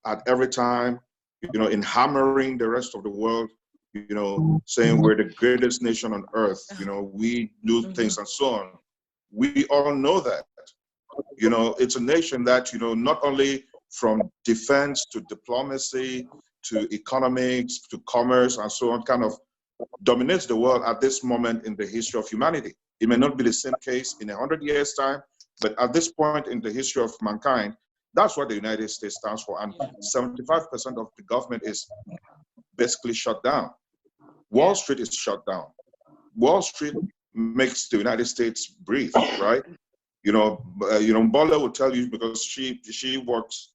at every time, you know, in hammering the rest of the world, you know, saying we're the greatest nation on earth, you know, we do things and so on. We all know that, you know, it's a nation that, you know, not only from defense to diplomacy to economics to commerce and so on, kind of dominates the world at this moment in the history of humanity. It may not be the same case in 100 years' time, but at this point in the history of mankind, that's what the United States stands for. And 75% of the government is basically shut down. Wall Street is shut down. Wall Street makes the United States breathe, right? You know, Mbola will tell you, because she works,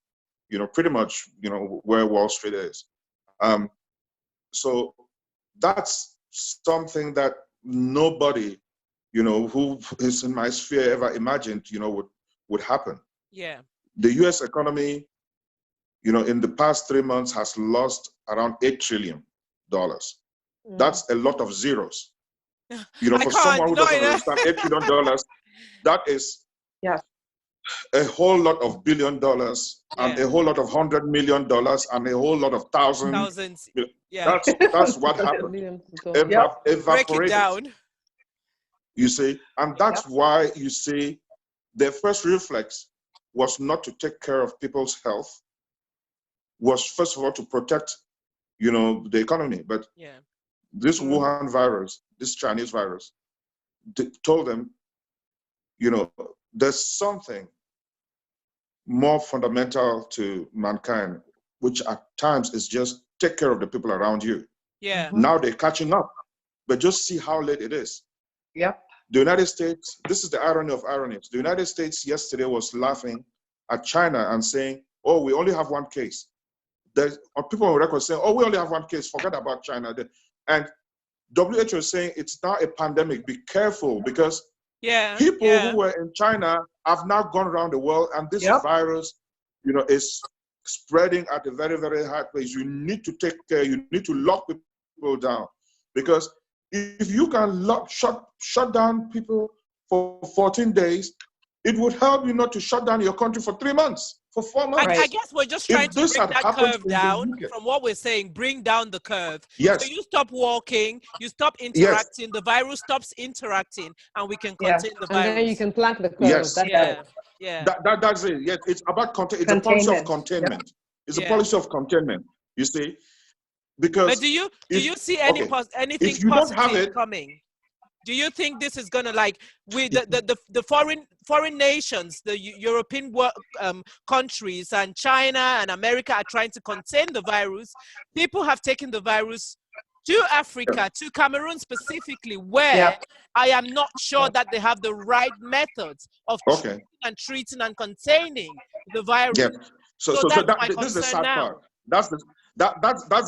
you know, pretty much, you know, where Wall Street is. So that's something that nobody you know, who is in my sphere ever imagined, you know, would happen. Yeah. The US economy, you know, in the past 3 months has lost around $8 trillion. That's a lot of zeros. You know, I for can't. someone who No, doesn't understand, $8 trillion, that is a whole lot of $1 billion and a whole lot of $100 million and a whole lot of thousands. Yeah. That's what happened. Break it Evaporated. down. You see, and that's why you see their first reflex was not to take care of people's health, was first of all to protect, you know, the economy. But this Wuhan virus, this Chinese virus, told them, you know, there's something more fundamental to mankind, which at times is just take care of the people around you. Yeah. Now they're catching up, but just see how late it is. Yep. The United States, this is the irony of ironies. The United States yesterday was laughing at China and saying, oh, we only have one case. There's people on record saying, oh, we only have one case, forget about China. And WHO is saying it's now a pandemic, be careful, because people who were in China have now gone around the world, and this virus, you know, is spreading at a very, very high pace. You need to take care, you need to lock people down, because if you can shut down people for 14 days, it would help you not to shut down your country for 3 months, for 4 months. I guess we're just trying to bring that curve down from what we're saying, bring down the curve. Yes. So you stop walking, you stop interacting, the virus stops interacting, and we can contain the virus. And then you can plaque the curve. Yes. That's it. Yes, it's about it's a policy of containment. Yep. It's a policy of containment, you see. Because but do you see anything positive coming? Do you think this is gonna, like, with the foreign nations, the European countries and China and America are trying to contain the virus? People have taken the virus to Africa, to Cameroon specifically, where I am not sure that they have the right methods of treating and containing the virus. Yeah. So that's my this is the sad now. part. That's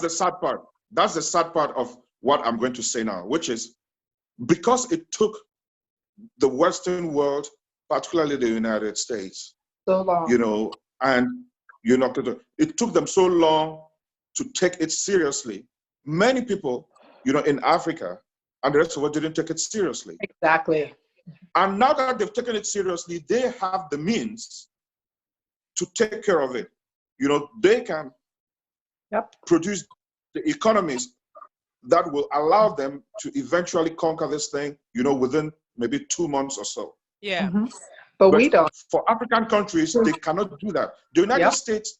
the sad part. That's the sad part of what I'm going to say now, which is because it took the Western world, particularly the United States, so long, you know, and you know, it took them so long to take it seriously. Many people, you know, in Africa and the rest of the world didn't take it seriously. Exactly. And now that they've taken it seriously, they have the means to take care of it. You know, they can produce the economies that will allow them to eventually conquer this thing, you know, within maybe 2 months or so. Yeah. But we don't. For African countries, they cannot do that. The United States,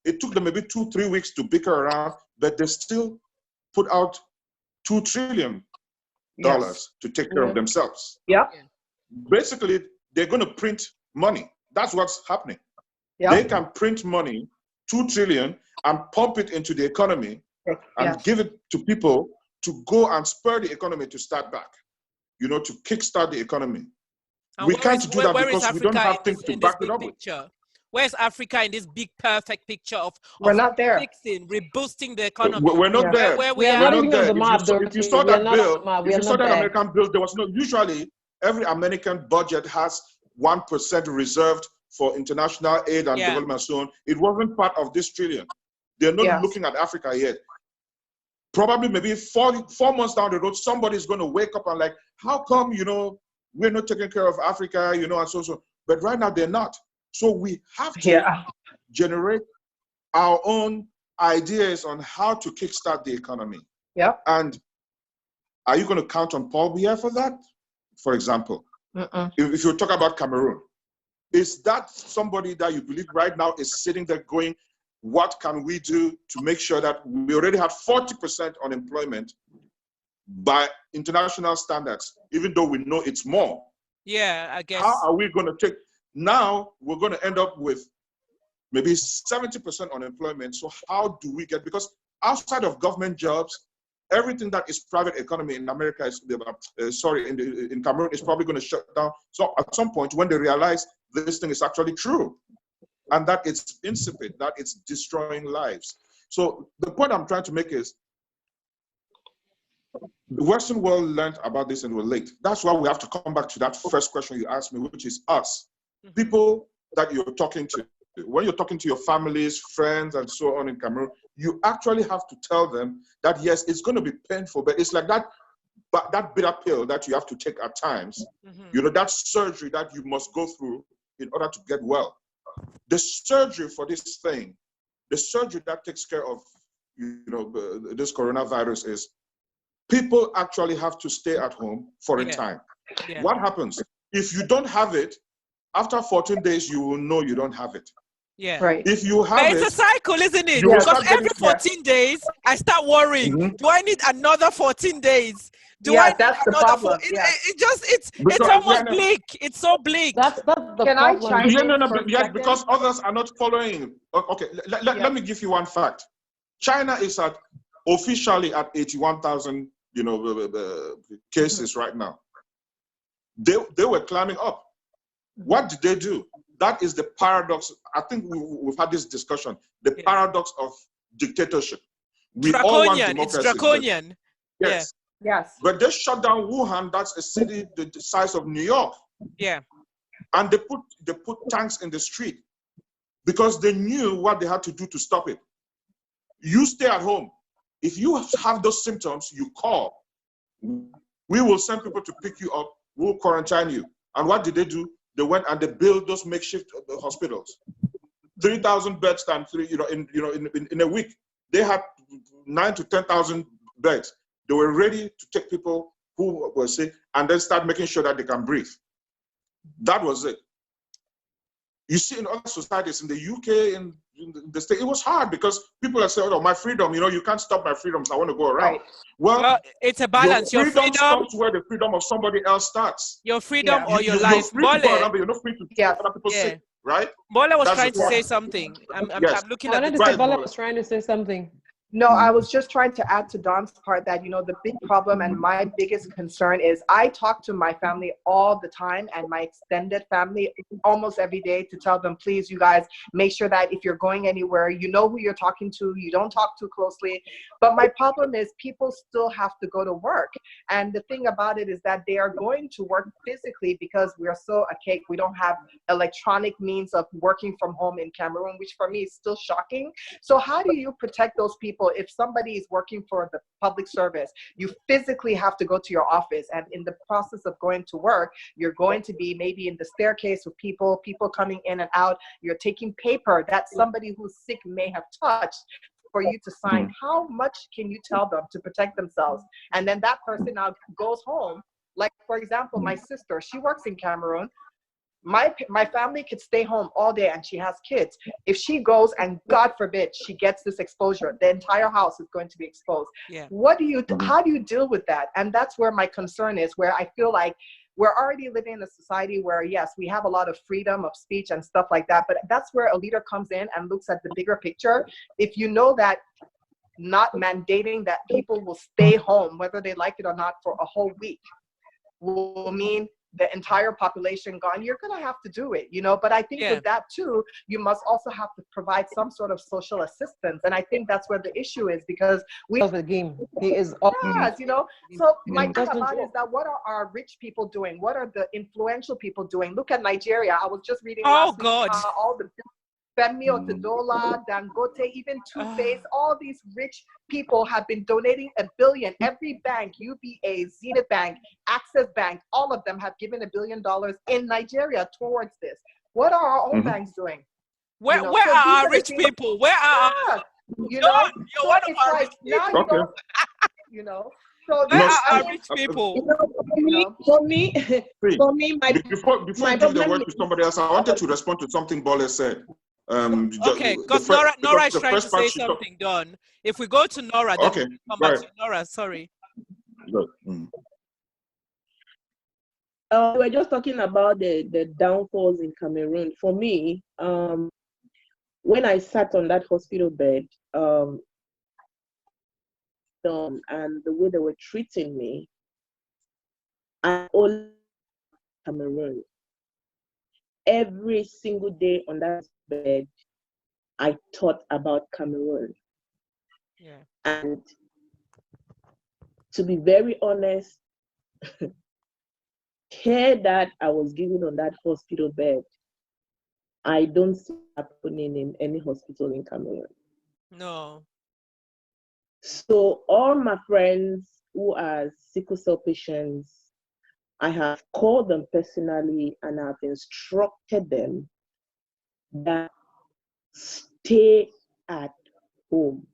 it took them maybe 2-3 weeks to bicker around, but they still put out $2 trillion to take care of themselves. Yeah. Basically, they're going to print money. That's what's happening. They can print money, $2 trillion, and pump it into the economy and give it to people to go and spur the economy to start back, you know, to kickstart the economy. And we can't do that because we don't have things to back it up with. Where's Africa in this big, perfect picture of not there. fixing, reboosting the economy? We're not there. We are not there. If you saw that bill, if you saw that American bill, there was no, usually every American budget has 1% reserved for international aid and development and so on. It wasn't part of this trillion. They're not looking at Africa yet. Probably maybe 4 months down the road, somebody's going to wake up and like, how come, you know, we're not taking care of Africa, you know, and so. But right now they're not. So we have to generate our own ideas on how to kickstart the economy. Yeah. And are you going to count on Paul Biya for that? For example, if you talk about Cameroon, is that somebody that you believe right now is sitting there going, what can we do to make sure that we already have 40% unemployment by international standards, even though we know it's more? Yeah, I guess. How are we going to take, now we're going to end up with maybe 70% unemployment. So how do we get, because outside of government jobs, everything that is private economy in America is, in Cameroon is probably going to shut down. So at some point when they realize this thing is actually true, and that it's insipid, that it's destroying lives. So the point I'm trying to make is, The Western world learned about this and were late. That's why we have to come back to that first question you asked me, which is us, people that you're talking to. When you're talking to your families, friends, and so on in Cameroon, you actually have to tell them that, yes, it's going to be painful, but it's like that bitter pill that you have to take at times, you know, that surgery that you must go through in order to get well. The surgery for this thing, the surgery that takes care of, you know, this coronavirus is people actually have to stay at home for a time. What happens? If you don't have it, after 14 days, you will know you don't have it. Yeah. Right. If you have But it's a cycle, isn't it? you will Because start getting- every 14 days, I start worrying. Do I need another 14 days? Do I need that's the another problem. It's Because- almost bleak. It's so bleak. That's the Can I problem. chime in no, for a yes, second? because others are not following. Okay, let me give you one fact. China is officially at 81,000, you know, cases right now. They were climbing up. What did they do? That is the paradox. I think we've had this discussion. The paradox of dictatorship. We all want Draconian. democracy. It's draconian. Yes. Yes. But they shut down Wuhan. That's a city the size of New York. Yeah. And they put tanks in the street because they knew what they had to do to stop it. You stay at home. If you have those symptoms, you call. We will send people to pick you up. We'll quarantine you. And what did they do? They went and they built those makeshift hospitals, 3,000 beds times three. In a week, they had 9,000 to 10,000 beds. They were ready to take people who were sick and then start making sure that they can breathe. That was it. You see, in other societies, in the UK, in the States, it was hard because people are saying, "Oh, my freedom! You know, you can't stop my freedom. So I want to go around." Right. Well, it's a balance. Your freedom stops where the freedom of somebody else starts. Your freedom or your You're life. free to go around, but you're not free to take other people sick, right? Bola was That's trying the to say point. something. I'm Yes. looking I at wanted the to say time. Bola was trying to say something. No, I was just trying to add to Don's part that, you know, the big problem and my biggest concern is I talk to my family all the time and my extended family almost every day to tell them, please, you guys, make sure that if you're going anywhere, you know who you're talking to, you don't talk too closely. But my problem is people still have to go to work. And the thing about it is that they are going to work physically because we're so archaic. We don't have electronic means of working from home in Cameroon, which for me is still shocking. So how do you protect those people? If somebody is working for the public service, you physically have to go to your office, and in the process of going to work, you're going to be maybe in the staircase with people coming in and out. You're taking paper that somebody who's sick may have touched for you to sign. How much can you tell them to protect themselves? And then that person now goes home. Like, for example, my sister, she works in Cameroon. My family could stay home all day and she has kids. If she goes and God forbid she gets this exposure, the entire house is going to be exposed. Yeah. How do you deal with that? And that's where my concern is, where I feel like we're already living in a society where, yes, we have a lot of freedom of speech and stuff like that, but that's where a leader comes in and looks at the bigger picture. If you know that not mandating that people will stay home, whether they like it or not, for a whole week will mean the entire population gone, you're going to have to do it, you know. But I think with that too, you must also have to provide some sort of social assistance. And I think that's where the issue is, because we of the game. He is you know. So my thing about it is that what are our rich people doing? What are the influential people doing? Look at Nigeria. I was just reading last week, all the Femi Otedola, Dangote, even Two-Face, all these rich people have been donating $1 billion. Every bank, UBA, Zenith Bank, Access Bank, all of them have given $1 billion in Nigeria towards this. What are our own banks doing? Where are our rich people? Where are you know? You're one of our rich people. You know. So where are our rich people? For me, before you give the word to somebody else, I wanted to respond to something Bola said. Okay, because Nora is trying to say something, Don. If we go to Nora, then we'll come back to Nora. Sorry. We were just talking about the downfalls in Cameroon. For me, when I sat on that hospital bed, and the way they were treating me, I only Cameroon. Every single day on that bed, I thought about Cameroon. Yeah. And to be very honest, care that I was given on that hospital bed, I don't see happening in any hospital in Cameroon. No. So all my friends who are sickle cell patients, I have called them personally and I've instructed them that stay at home,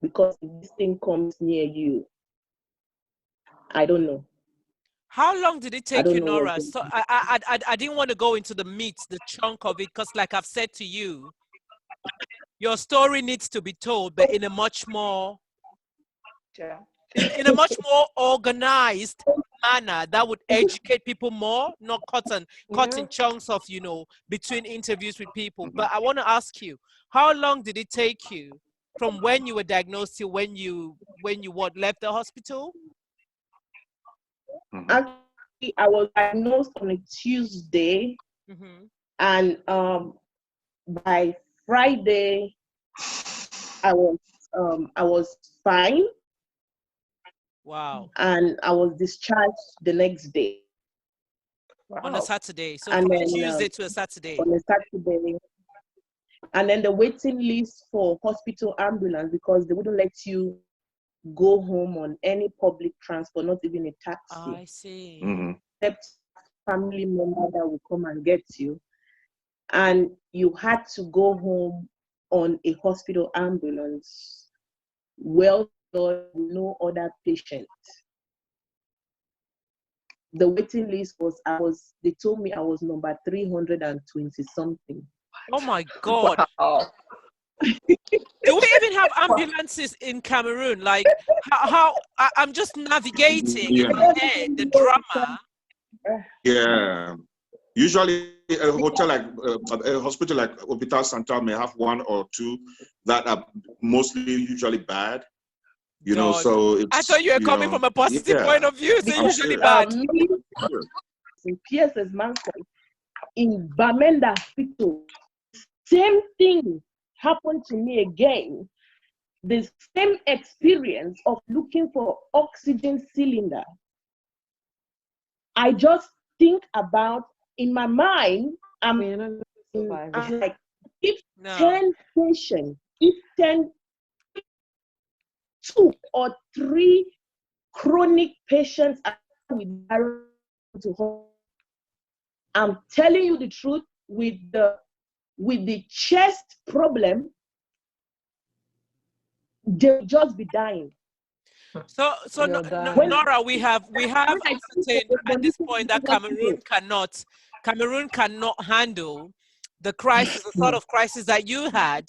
because if this thing comes near you, I don't know. How long did it take you, Nora? Nora? So I didn't want to go into the meat, the chunk of it, because like I've said to you, your story needs to be told, but in a much more, in a much more organized manner that would educate people more, not cutting chunks of, you know, between interviews with people. But I want to ask you, how long did it take you from when you were diagnosed to when you left the hospital? Actually, I was diagnosed on a Tuesday, and by Friday, I was fine. Wow. And I was discharged the next day. Wow. On a Saturday. So and from then, a Tuesday to a Saturday. On a Saturday. And then the waiting list for hospital ambulance, because they wouldn't let you go home on any public transport, not even a taxi. I see. Except family member that will come and get you. And you had to go home on a hospital ambulance. Well, no other patient. The waiting list was, they told me I was number 320 something. Oh my God. Wow. Do we even have ambulances in Cameroon? Like how I'm just navigating in my head the drama. Yeah. Usually a hotel like a hospital like Hospital Santa may have one or two that are usually bad. You know, so it's, I thought you were coming from a positive point of view. It's usually bad. In PSS Manson, in Bamenda Hospital, same thing happened to me again. The same experience of looking for oxygen cylinder. I just think about, in my mind, I'm like, if 10 patients, if 2 or 3 chronic patients are with, I'm telling you the truth, with the chest problem, they'll just be dying. So Nora, we have ascertained at this point that Cameroon cannot handle the crisis, the sort of crisis that you had,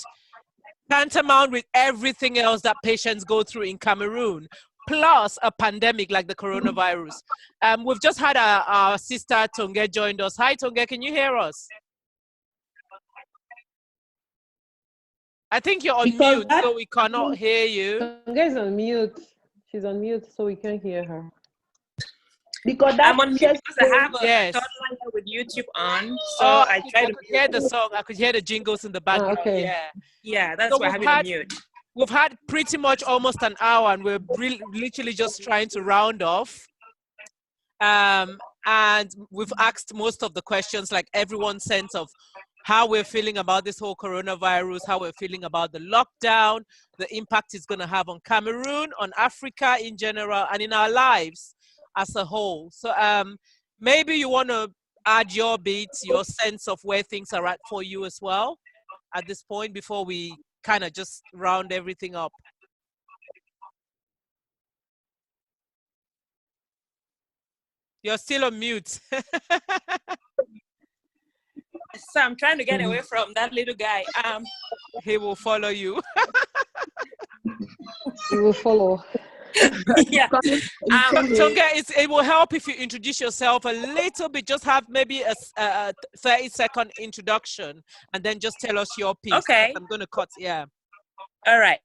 tantamount with everything else that patients go through in Cameroon, plus a pandemic like the coronavirus. We've just had our sister Tonge joined us. Hi Tonge, can you hear us? I think you're on mute, so we cannot hear you. Tonge is on mute. She's on mute, so we can't hear her. Because I'm on mute because I have a thought line with YouTube on, so I try to hear the song. I could hear the jingles in the background. Okay. Yeah, that's why I have it on mute. We've had pretty much almost an hour, and we're literally just trying to round off. And we've asked most of the questions, like everyone's sense of how we're feeling about this whole coronavirus, how we're feeling about the lockdown, the impact it's going to have on Cameroon, on Africa in general, and in our lives as a whole. So maybe you want to add your bits, your sense of where things are at for you as well at this point before we kind of just round everything up. You're still on mute. So I'm trying to get away from that little guy. He will follow you. He will follow. Yeah. Tonge, it will help if you introduce yourself a little bit. Just have maybe a 30-second introduction, and then just tell us your piece. Okay. I'm going to cut. Yeah. All right.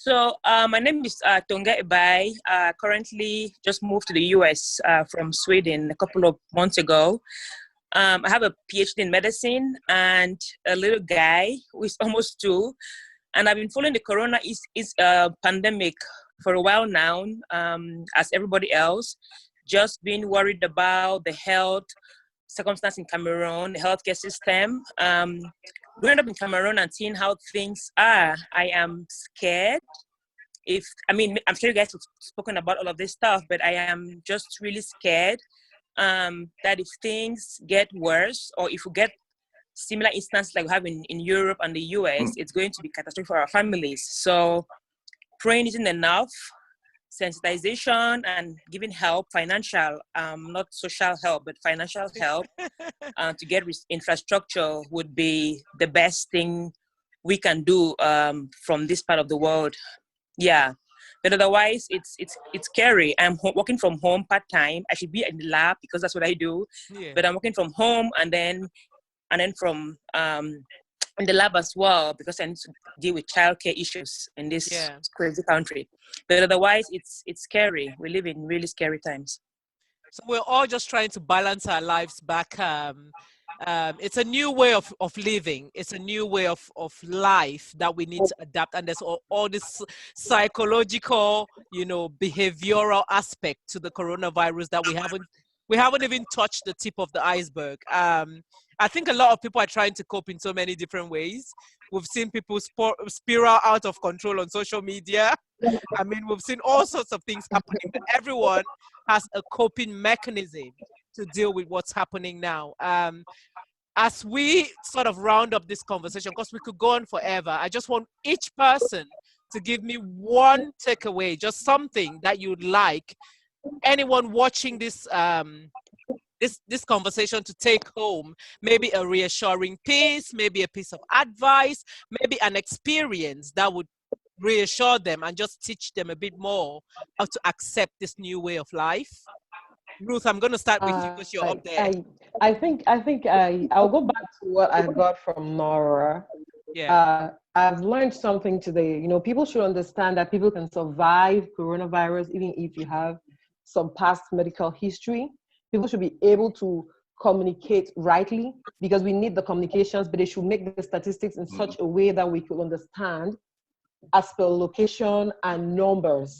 So my name is Tonge Ibai. Currently just moved to the US from Sweden a couple of months ago. I have a PhD in medicine and a little guy who is almost 2. And I've been following the corona pandemic for a while now, as everybody else, just been worried about the health circumstance in Cameroon, the healthcare system. Growing up in Cameroon and seeing how things are, I am scared. I'm sure you guys have spoken about all of this stuff, but I am just really scared that if things get worse, or if we get similar instances like we have in Europe and the US, it's going to be catastrophic for our families. So praying isn't enough. Sensitization and giving help, financial, not social help, but financial help to get infrastructure would be the best thing we can do from this part of the world. Yeah, but otherwise it's scary. I'm working from home part-time. I should be in the lab because that's what I do. Yeah. But I'm working from home and then from in the lab as well, because I need to deal with childcare issues in this crazy country. But otherwise, it's scary. We live in really scary times. So we're all just trying to balance our lives back. It's a new way of living. It's a new way of life that we need to adapt. And there's all this psychological, behavioral aspect to the coronavirus that we haven't even touched the tip of the iceberg. I think a lot of people are trying to cope in so many different ways. We've seen people spiral out of control on social media. I mean, we've seen all sorts of things happening, but everyone has a coping mechanism to deal with what's happening now. As we sort of round up this conversation, because we could go on forever, I just want each person to give me one takeaway, just something that you'd like anyone watching this this conversation to take home. Maybe a reassuring piece, maybe a piece of advice, maybe an experience that would reassure them and just teach them a bit more how to accept this new way of life. Ruth, I'm going to start with you because you're up there. I think I'll go back to what I got from Nora. Yeah. I've learned something today. People should understand that people can survive coronavirus even if you have some past medical history. People should be able to communicate rightly, because we need the communications, but they should make the statistics in such a way that we could understand as per location and numbers.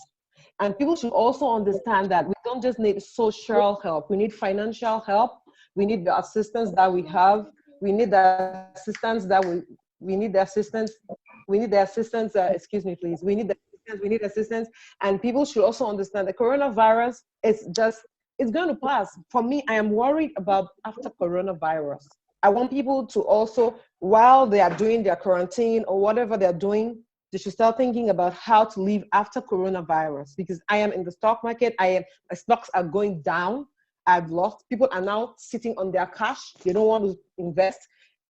And people should also understand that we don't just need social help. We need financial help. We need the assistance that we have. We need the assistance that we need the assistance. We need the assistance. Excuse me, please. We need the assistance. We need assistance. And people should also understand the coronavirus is it's going to pass. For me, I am worried about after coronavirus. I want people to also, while they are doing their quarantine or whatever they're doing, they should start thinking about how to live after coronavirus, because I am in the stock market. My stocks are going down. I've lost. People are now sitting on their cash. They don't want to invest.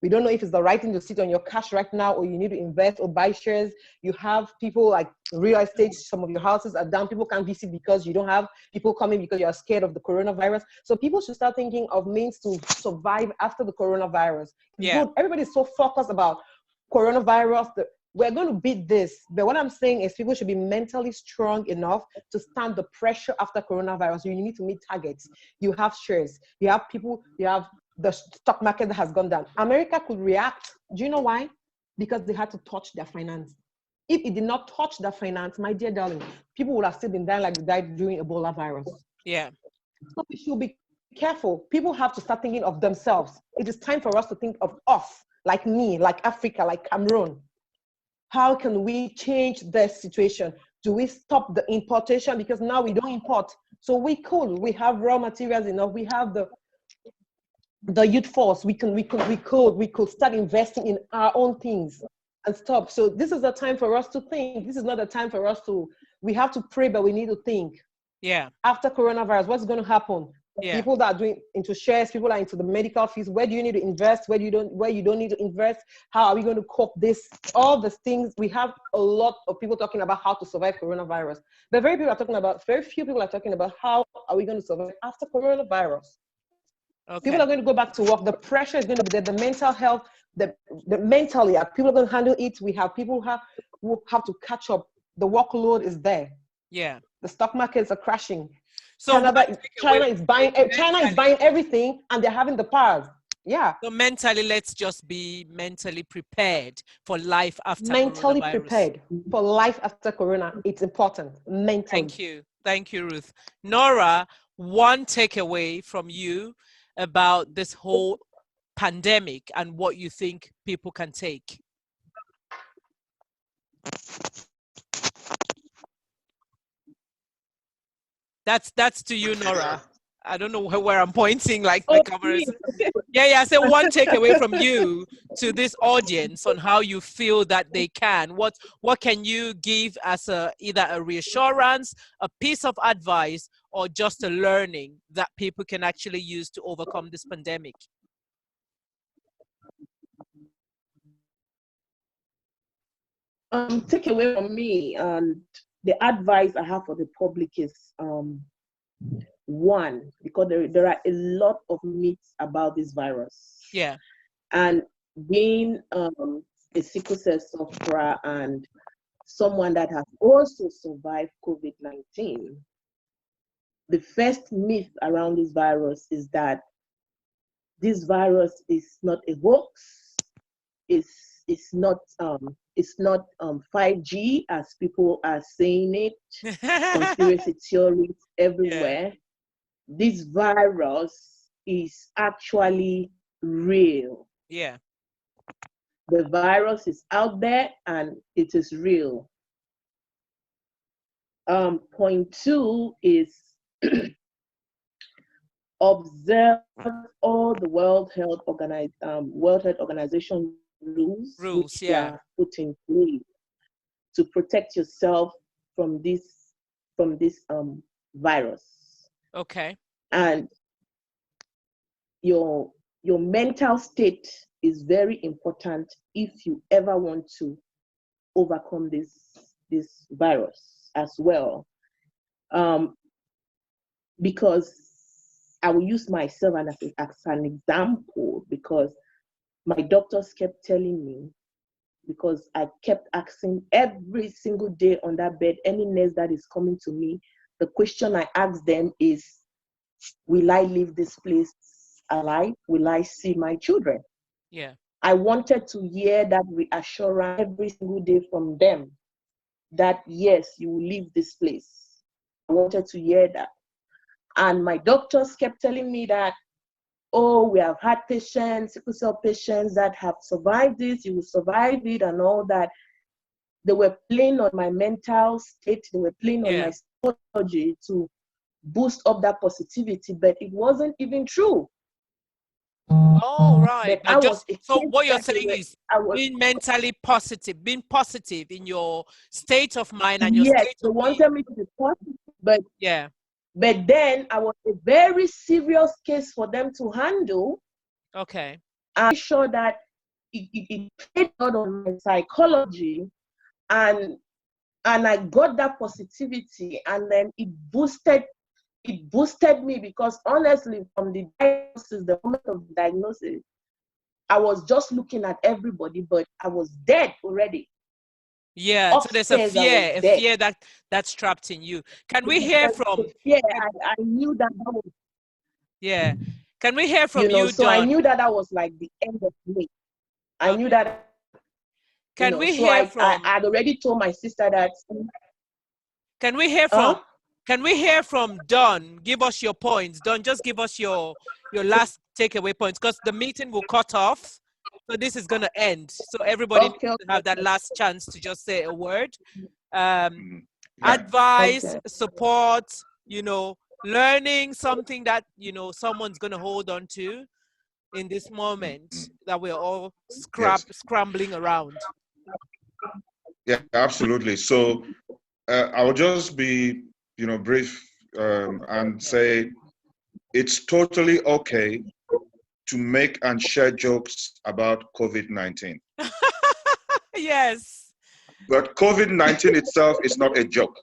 We don't know if it's the right thing to sit on your cash right now, or you need to invest or buy shares. You have people like real estate. Some of your houses are down. People can't visit because you don't have people coming because you're scared of the coronavirus. So people should start thinking of means to survive after the coronavirus. Yeah. Everybody's so focused about coronavirus. We're going to beat this. But what I'm saying is people should be mentally strong enough to stand the pressure after coronavirus. You need to meet targets. You have shares. You have people. You have the stock market that has gone down. America could react. Do you know why? Because they had to touch their finance. If it did not touch their finance, my dear darling, people would have still been dying like they died during Ebola virus. Yeah. So we should be careful. People have to start thinking of themselves. It is time for us to think of us, like me, like Africa, like Cameroon. How can we change this situation? Do we stop the importation? Because now we don't import. So we have raw materials enough. We have the youth force. We could start investing in our own things and stop. So this is the time for us to think. This is not the time for us we have to pray, but we need to think. Yeah. After coronavirus, what's going to happen? Yeah. People that are doing into shares, people are into the medical fees. Where do you need to invest? Where you don't need to invest? How are we going to cope this? All the things. We have a lot of people talking about how to survive coronavirus. But very few people are talking about how are we going to survive after coronavirus. Okay. People are going to go back to work. The pressure is going to be there. The mental health, the mentally, people are going to handle it. We have people who have to catch up. The workload is there. Yeah. The stock markets are crashing. So China is buying everything, and they're having the powers. Yeah. So mentally, let's just be mentally prepared for life after Mentally coronavirus. prepared for life after corona. It's important. Mentally. Thank you. Thank you, Ruth. Nora, one takeaway from you about this whole pandemic and what you think people can take. That's to you, Nora. I don't know where I'm pointing, like my cameras. Yeah. So one takeaway from you to this audience on how you feel that they can. What can you give as either a reassurance, a piece of advice, or just a learning that people can actually use to overcome this pandemic? Take away from me, and the advice I have for the public is one, because there are a lot of myths about this virus. Yeah. And being a sickle cell sufferer and someone that has also survived COVID-19, the first myth around this virus is that this virus is not a hoax. It's not 5G as people are saying it. Conspiracy theories everywhere. Yeah. This virus is actually real. Yeah. The virus is out there and it is real. Point two is observe all the World Health Organization rules which yeah. are put in place to protect yourself from this virus. Okay. And your mental state is very important if you ever want to overcome this virus as well. Because I will use myself as an example, because my doctors kept telling me, because I kept asking every single day on that bed, any nurse that is coming to me, the question I ask them is, will I leave this place alive? Will I see my children? Yeah. I wanted to hear that reassurance every single day from them that yes, you will leave this place. I wanted to hear that. And my doctors kept telling me that, oh, we have had patients, sickle cell patients that have survived this, you will survive it and all that. They were playing on my mental state, they were playing on my psychology to boost up that positivity, but it wasn't even true. Oh, right. But so what you're saying is being mentally positive, being positive in your state of mind and your state of being. Yes, they wanted me to be positive, but yeah. But then I was a very serious case for them to handle. Okay. I'm sure that it played out on my psychology, and I got that positivity, and then it boosted me, because honestly, from the diagnosis, the moment of the diagnosis, I was just looking at everybody, but I was dead already. Yeah, upstairs, so there's a fear that's trapped in you. Can we hear from? Yeah, I knew that was. Yeah, can we hear from you? So Don? I knew that was like the end of me. I knew that. Can we hear from? I had already told my sister that. Can we hear from? Can we hear from Don? Give us your points. Don, just give us your last takeaway points, because the meeting will cut off. So this is going to end. So everybody needs to have that last chance to just say a word. Advice, support, learning something that, someone's going to hold on to in this moment that we're all scrambling around. Yeah, absolutely. So I will just be, brief and say it's totally okay to make and share jokes about COVID-19. Yes. But COVID-19 itself is not a joke.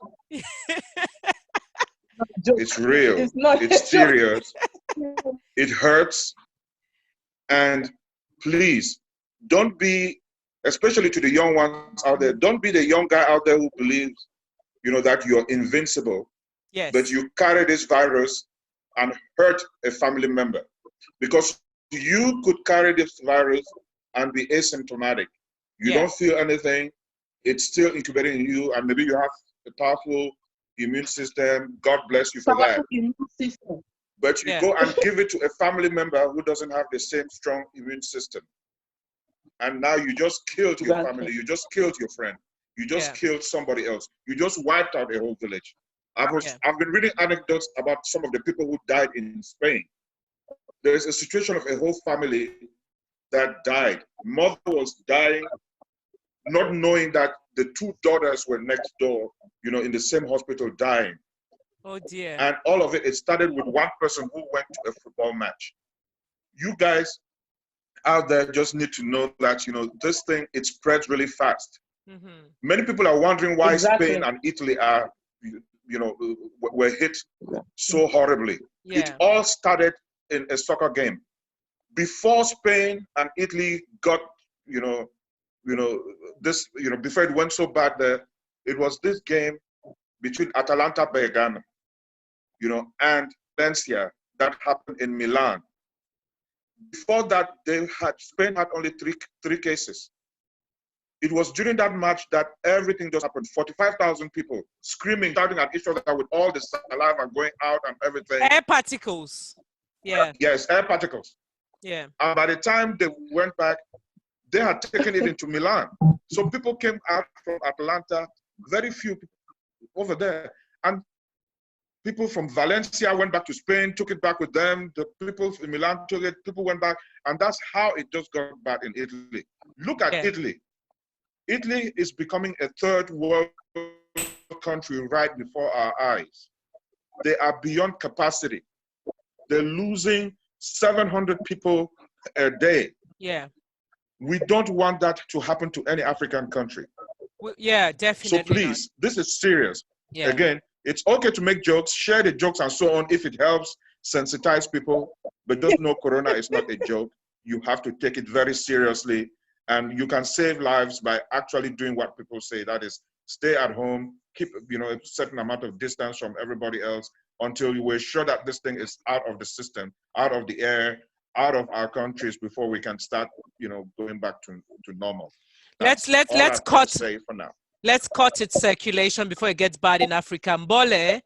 It's real. It's serious. It hurts. And please, don't be, especially to the young ones out there, don't be the young guy out there who believes, that you're invincible. Yes. But you carry this virus and hurt a family member. Because you could carry this virus and be asymptomatic. You don't feel anything. It's still incubating in you, and maybe you have a powerful immune system. God bless you for that. But you go and give it to a family member who doesn't have the same strong immune system. And now you just killed your family. You just killed your friend. You just killed somebody else. You just wiped out a whole village. I've been reading anecdotes about some of the people who died in Spain. There is a situation of a whole family that died. Mother was dying, not knowing that the two daughters were next door, you know, in the same hospital dying. Oh dear. And all of it, it started with one person who went to a football match. You guys out there just need to know that, you know, this thing, it spreads really fast. Many people are wondering why Spain and Italy are, you know, were hit so horribly. It all started in a soccer game. Before Spain and Italy got, before it went so bad there, it was this game between Atalanta Bergamo, you know, and Valencia that happened in Milan. Before that, Spain had only three cases. It was during that match that everything just happened. 45,000 people screaming, shouting at each other with all the saliva going out and everything. Air particles. Yeah. Yes, air particles. Yeah. And by the time they went back, they had taken it into Milan. So people came out from Atlanta, very few people over there. And people from Valencia went back to Spain, took it back with them. The people in Milan took it, people went back. And that's how it just got bad in Italy. Look at Italy. Italy is becoming a third world country right before our eyes. They are beyond capacity. They're losing 700 people a day. Yeah. We don't want that to happen to any African country. Yeah, definitely. So please, this is serious. Yeah. Again, it's okay to make jokes, share the jokes and so on if it helps sensitize people, but just know Corona is not a joke. You have to take it very seriously, and you can save lives by actually doing what people say. That is, stay at home, keep, you know, a certain amount of distance from everybody else until you were sure that this thing is out of the system, out of the air, out of our countries before we can start, you know, going back to normal. Let's cut. For now. Let's cut its circulation before it gets bad in Africa. Mbole,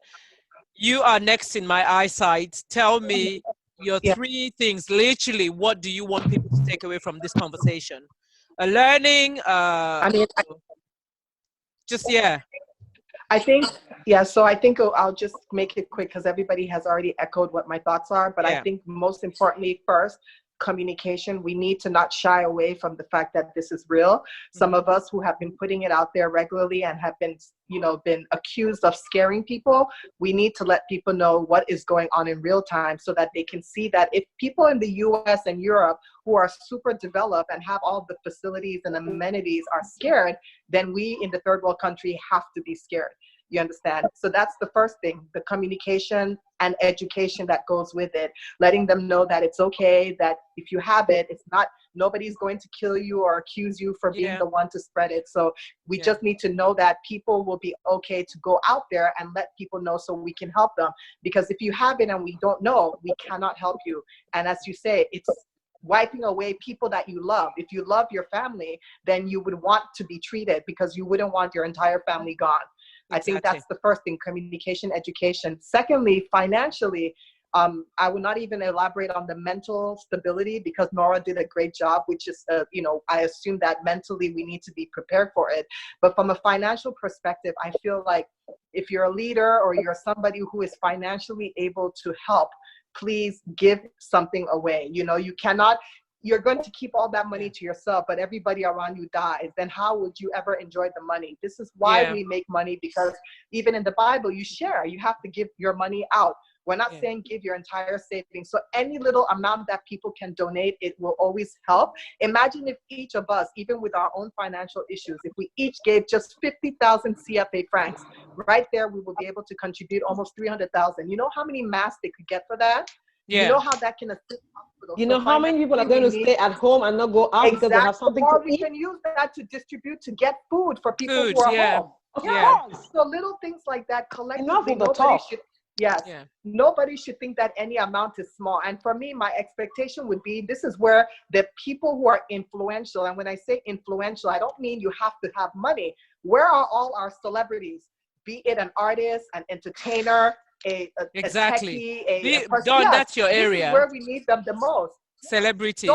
you are next in my eyesight. Tell me your three things. Literally, what do you want people to take away from this conversation? A learning. I think, so I think I'll just make it quick because everybody has already echoed what my thoughts are. But I think most importantly, first, communication. We need to not shy away from the fact that this is real. Some of us who have been putting it out there regularly and have been, you know, been accused of scaring people, we need to let people know what is going on in real time so that they can see that if people in the US and Europe who are super developed and have all the facilities and amenities are scared, then we in the third world country have to be scared. You understand? So that's the first thing, the communication and education that goes with it, letting them know that it's okay, that if you have it, it's not, nobody's going to kill you or accuse you for being the one to spread it. So we just need to know that people will be okay to go out there and let people know so we can help them. Because if you have it and we don't know, we cannot help you. And as you say, it's wiping away people that you love. If you love your family, then you would want to be treated because you wouldn't want your entire family gone. I think that's the first thing, communication, education. Secondly, financially, I will not even elaborate on the mental stability because Nora did a great job, which is, you know, I assume that mentally we need to be prepared for it. But from a financial perspective, I feel like if you're a leader or you're somebody who is financially able to help, please give something away. You know, you cannot, you're going to keep all that money to yourself, but everybody around you dies. Then how would you ever enjoy the money? This is why we make money, because even in the Bible, you share, you have to give your money out. We're not saying give your entire savings. So any little amount that people can donate, it will always help. Imagine if each of us, even with our own financial issues, if we each gave just 50,000 CFA francs, right there, we will be able to contribute almost 300,000. You know how many masks they could get for that? You know how that can assist hospitals. You know how many people are going to stay at home and not go out because they have something to eat? Or we can use that to distribute, to get food for people who are home. So little things like that collectively, nobody should, Yes. Yeah. Nobody should think that any amount is small. And for me, my expectation would be, this is where the people who are influential, and when I say influential, I don't mean you have to have money. Where are all our celebrities? Be it an artist, an entertainer, a techie, a person. Don, Yes, that's your area. this is where we need them the most. Celebrities.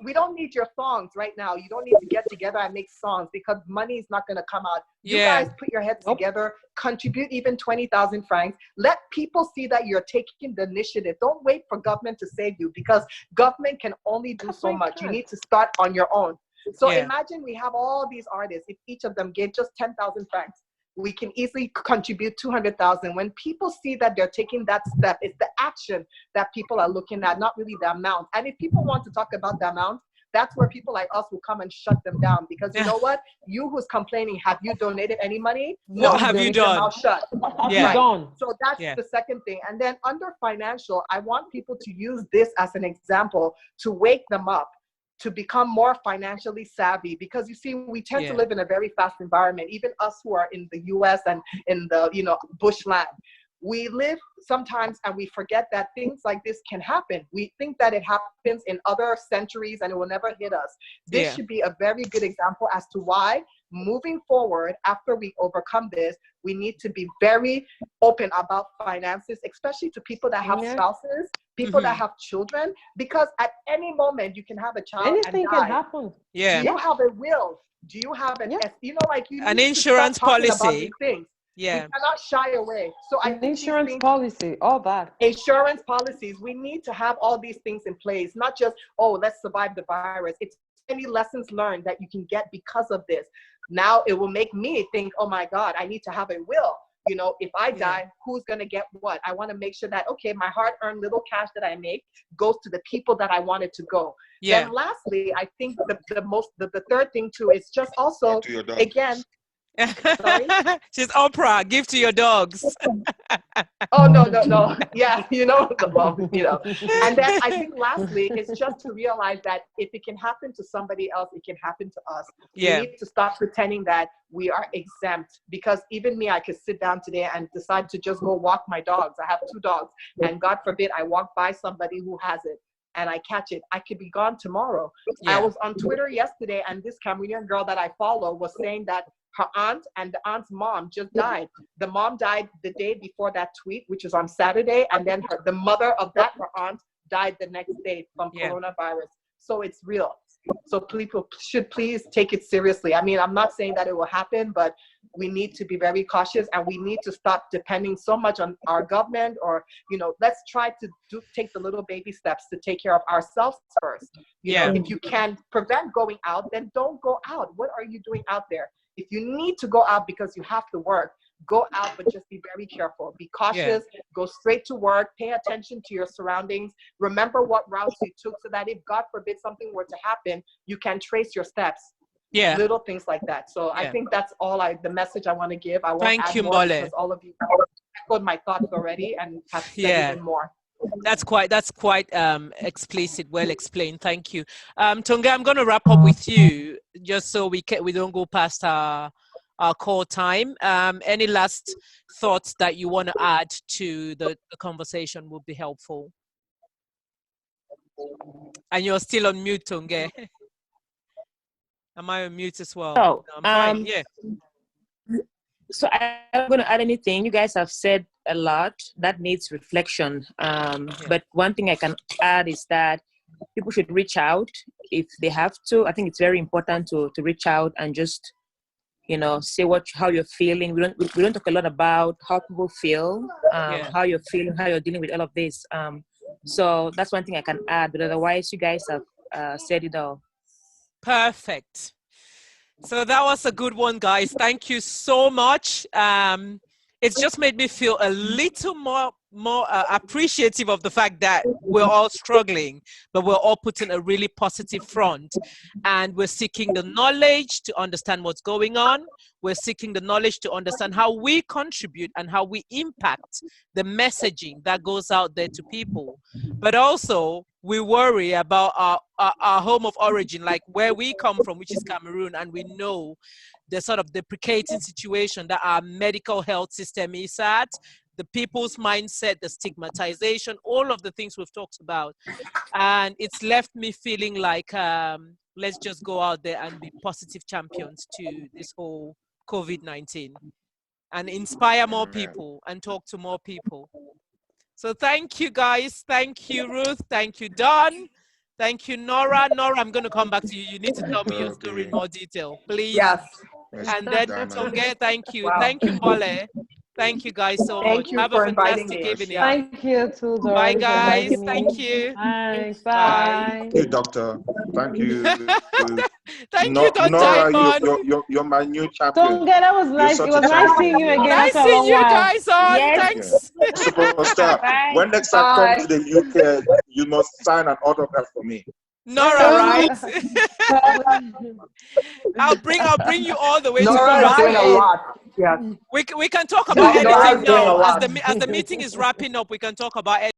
We don't need your songs right now. You don't need to get together and make songs because money is not going to come out. You guys put your heads together, contribute even 20,000 francs. Let people see that you're taking the initiative. Don't wait for government to save you because government can only do so much. You need to start on your own. So imagine we have all these artists. If each of them gave just 10,000 francs, we can easily contribute 200,000. When people see that they're taking that step, it's the action that people are looking at, not really the amount. And if people want to talk about the amount, that's where people like us will come and shut them down. Because you know what? You who's complaining, have you donated any money? No, have you done? Shut. Have you done? So that's the second thing. And then under financial, I want people to use this as an example to wake them up, to become more financially savvy, because you see, we tend to live in a very fast environment. Even us who are in the US and in the, bushland, we live sometimes and we forget that things like this can happen. We think that it happens in other centuries and it will never hit us. This should be a very good example as to why moving forward, after we overcome this, we need to be very open about finances, especially to people that have spouses, people that have children, because at any moment you can have a child. Anything and die. can happen. Do you have a will? Do you have an an insurance policy? Things. Yeah. We cannot shy away. So I think insurance policy, all that. Insurance policies, we need to have all these things in place, not just, let's survive the virus. It's any lessons learned that you can get because of this. Now it will make me think, oh my God, I need to have a will. If I die, who's going to get what? I want to make sure that, okay, my hard-earned little cash that I make goes to the people that I want it to go. Yeah. Then lastly, I think the third thing too is just also, again, sorry? She's Oprah, give to your dogs. Oh, no. Yeah, And then I think lastly, it's just to realize that if it can happen to somebody else, it can happen to us. We need to stop pretending that we are exempt, because even me, I could sit down today and decide to just go walk my dogs. I have 2 dogs, and God forbid I walk by somebody who has it and I catch it. I could be gone tomorrow. I was on Twitter yesterday, and this Cameroonian girl that I follow was saying that her aunt and the aunt's mom just died. The mom died the day before that tweet, which is on Saturday, and then the mother of her aunt died the next day from coronavirus. So it's real. So people should please take it seriously. I mean, I'm not saying that it will happen, but we need to be very cautious, and we need to stop depending so much on our government, or, let's try to take the little baby steps to take care of ourselves first. You know, if you can prevent going out, then don't go out. What are you doing out there? If you need to go out because you have to work, go out, but just be very careful. Be cautious, go straight to work, pay attention to your surroundings. Remember what routes you took so that if God forbid something were to happen, you can trace your steps. Yeah. Little things like that. So I think that's all the message I want to give. I won't add more because all of you echoed my thoughts already and have said even more. That's quite explicit, well explained. Thank you. Tonga, I'm going to wrap up with you just so we don't go past our call time. Any last thoughts that you want to add to the conversation would be helpful. And you're still on mute, Tonga. Am I on mute as well? Oh, no, I'm fine. Yeah. So I'm going to add anything. You guys have said a lot that needs reflection. But one thing I can add is that people should reach out if they have to. I think it's very important to reach out and just, say how you're feeling. We don't talk a lot about how people feel, how you're feeling, how you're dealing with all of this. So that's one thing I can add. But otherwise, you guys have said it all. Perfect. So that was a good one, guys. Thank you so much. It's just made me feel a little more appreciative of the fact that we're all struggling, but we're all putting a really positive front, and we're seeking the knowledge to understand what's going on. We're seeking the knowledge to understand how we contribute and how we impact the messaging that goes out there to people. But also, we worry about our home of origin, like where we come from, which is Cameroon, and we know the sort of deprecating situation that our medical health system is at, the people's mindset, the stigmatization, all of the things we've talked about. And it's left me feeling like, let's just go out there and be positive champions to this whole COVID-19 and inspire more people and talk to more people. So thank you, guys. Thank you, Ruth. Thank you, Don. Thank you, Nora. Nora, I'm going to come back to you. You need to tell me your story in more detail, please. Yes. And then Tonge, thank you. Wow. Thank you, Mole. Thank you guys so much. Thank you Have for a inviting fantastic me. evening. Yeah. Thank you too, Dora. Bye, guys. Me. Thank you. Thanks. Bye. Bye. Thank you, doctor. Thank you. Thank you, Don Nora, Diamond. you're my new champion. Tonga, that was nice. It was nice seeing you again Nice after a seeing long you while. guys on. Yes. Thanks. Superstar. Bye. When next I come to the UK, you must sign an autograph for me. Nora, right? I'll bring you all the way to Nora is doing a Quarantin'tainment. lot. Yeah. We can talk about Nora's anything doing a now. lot. As the meeting is wrapping up, we can talk about